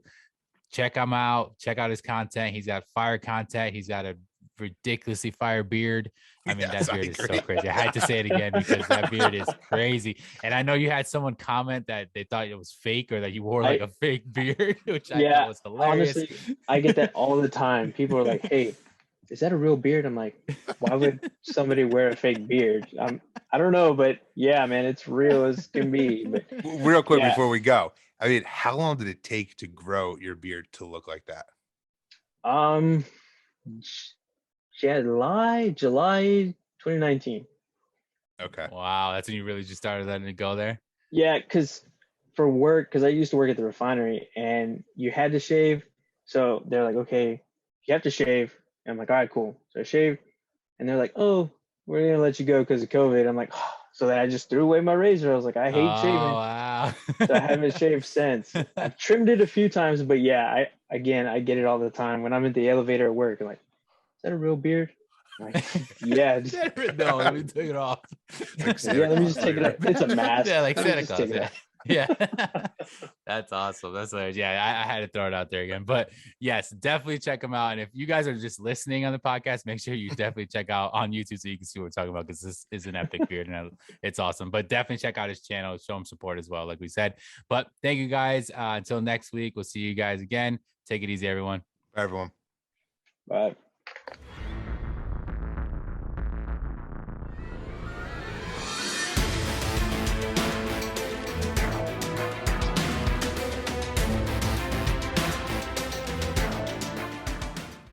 check him out. Check out his content. He's got fire content. He's got a ridiculously fire beard. I mean, that beard is so crazy. I had to say it again because that beard is crazy. And I know you had someone comment that they thought it was fake, or that you wore like a fake beard, which I thought was hilarious. Honestly, I get that all the time. People are like, hey, is that a real beard? I'm like, why would somebody wear a fake beard? I don't know, but yeah, man, it's real as can be. But real quick before we go, I mean, how long did it take to grow your beard to look like that? July 2019. Okay. Wow, that's when you really just started letting it go there. Yeah, because for work, because I used to work at the refinery and you had to shave. So they're like, okay, you have to shave. And I'm like, all right, cool. So I shaved, and they're like, oh, we're gonna let you go because of COVID. I'm like, oh. So then I just threw away my razor. I was like, I hate shaving. Wow. So I haven't shaved since. I've trimmed it a few times, but yeah, I get it all the time when I'm in the elevator at work. I'm like, is that a real beard? I'm like, yeah. No, let me take it off. Like yeah, let me just take it off. It's a mask. Yeah, like Santa Just Claus. take it Yeah. off. Yeah. That's awesome. That's hilarious. Yeah, I had to throw it out there again. But yes, definitely check them out. And if you guys are just listening on the podcast, make sure you definitely check out on YouTube so you can see what we're talking about, because this is an epic beard and it's awesome. But definitely check out his channel, show him support as well, like we said. But thank you guys. Until next week, we'll see you guys again. Take it easy, everyone. Bye, everyone. Bye.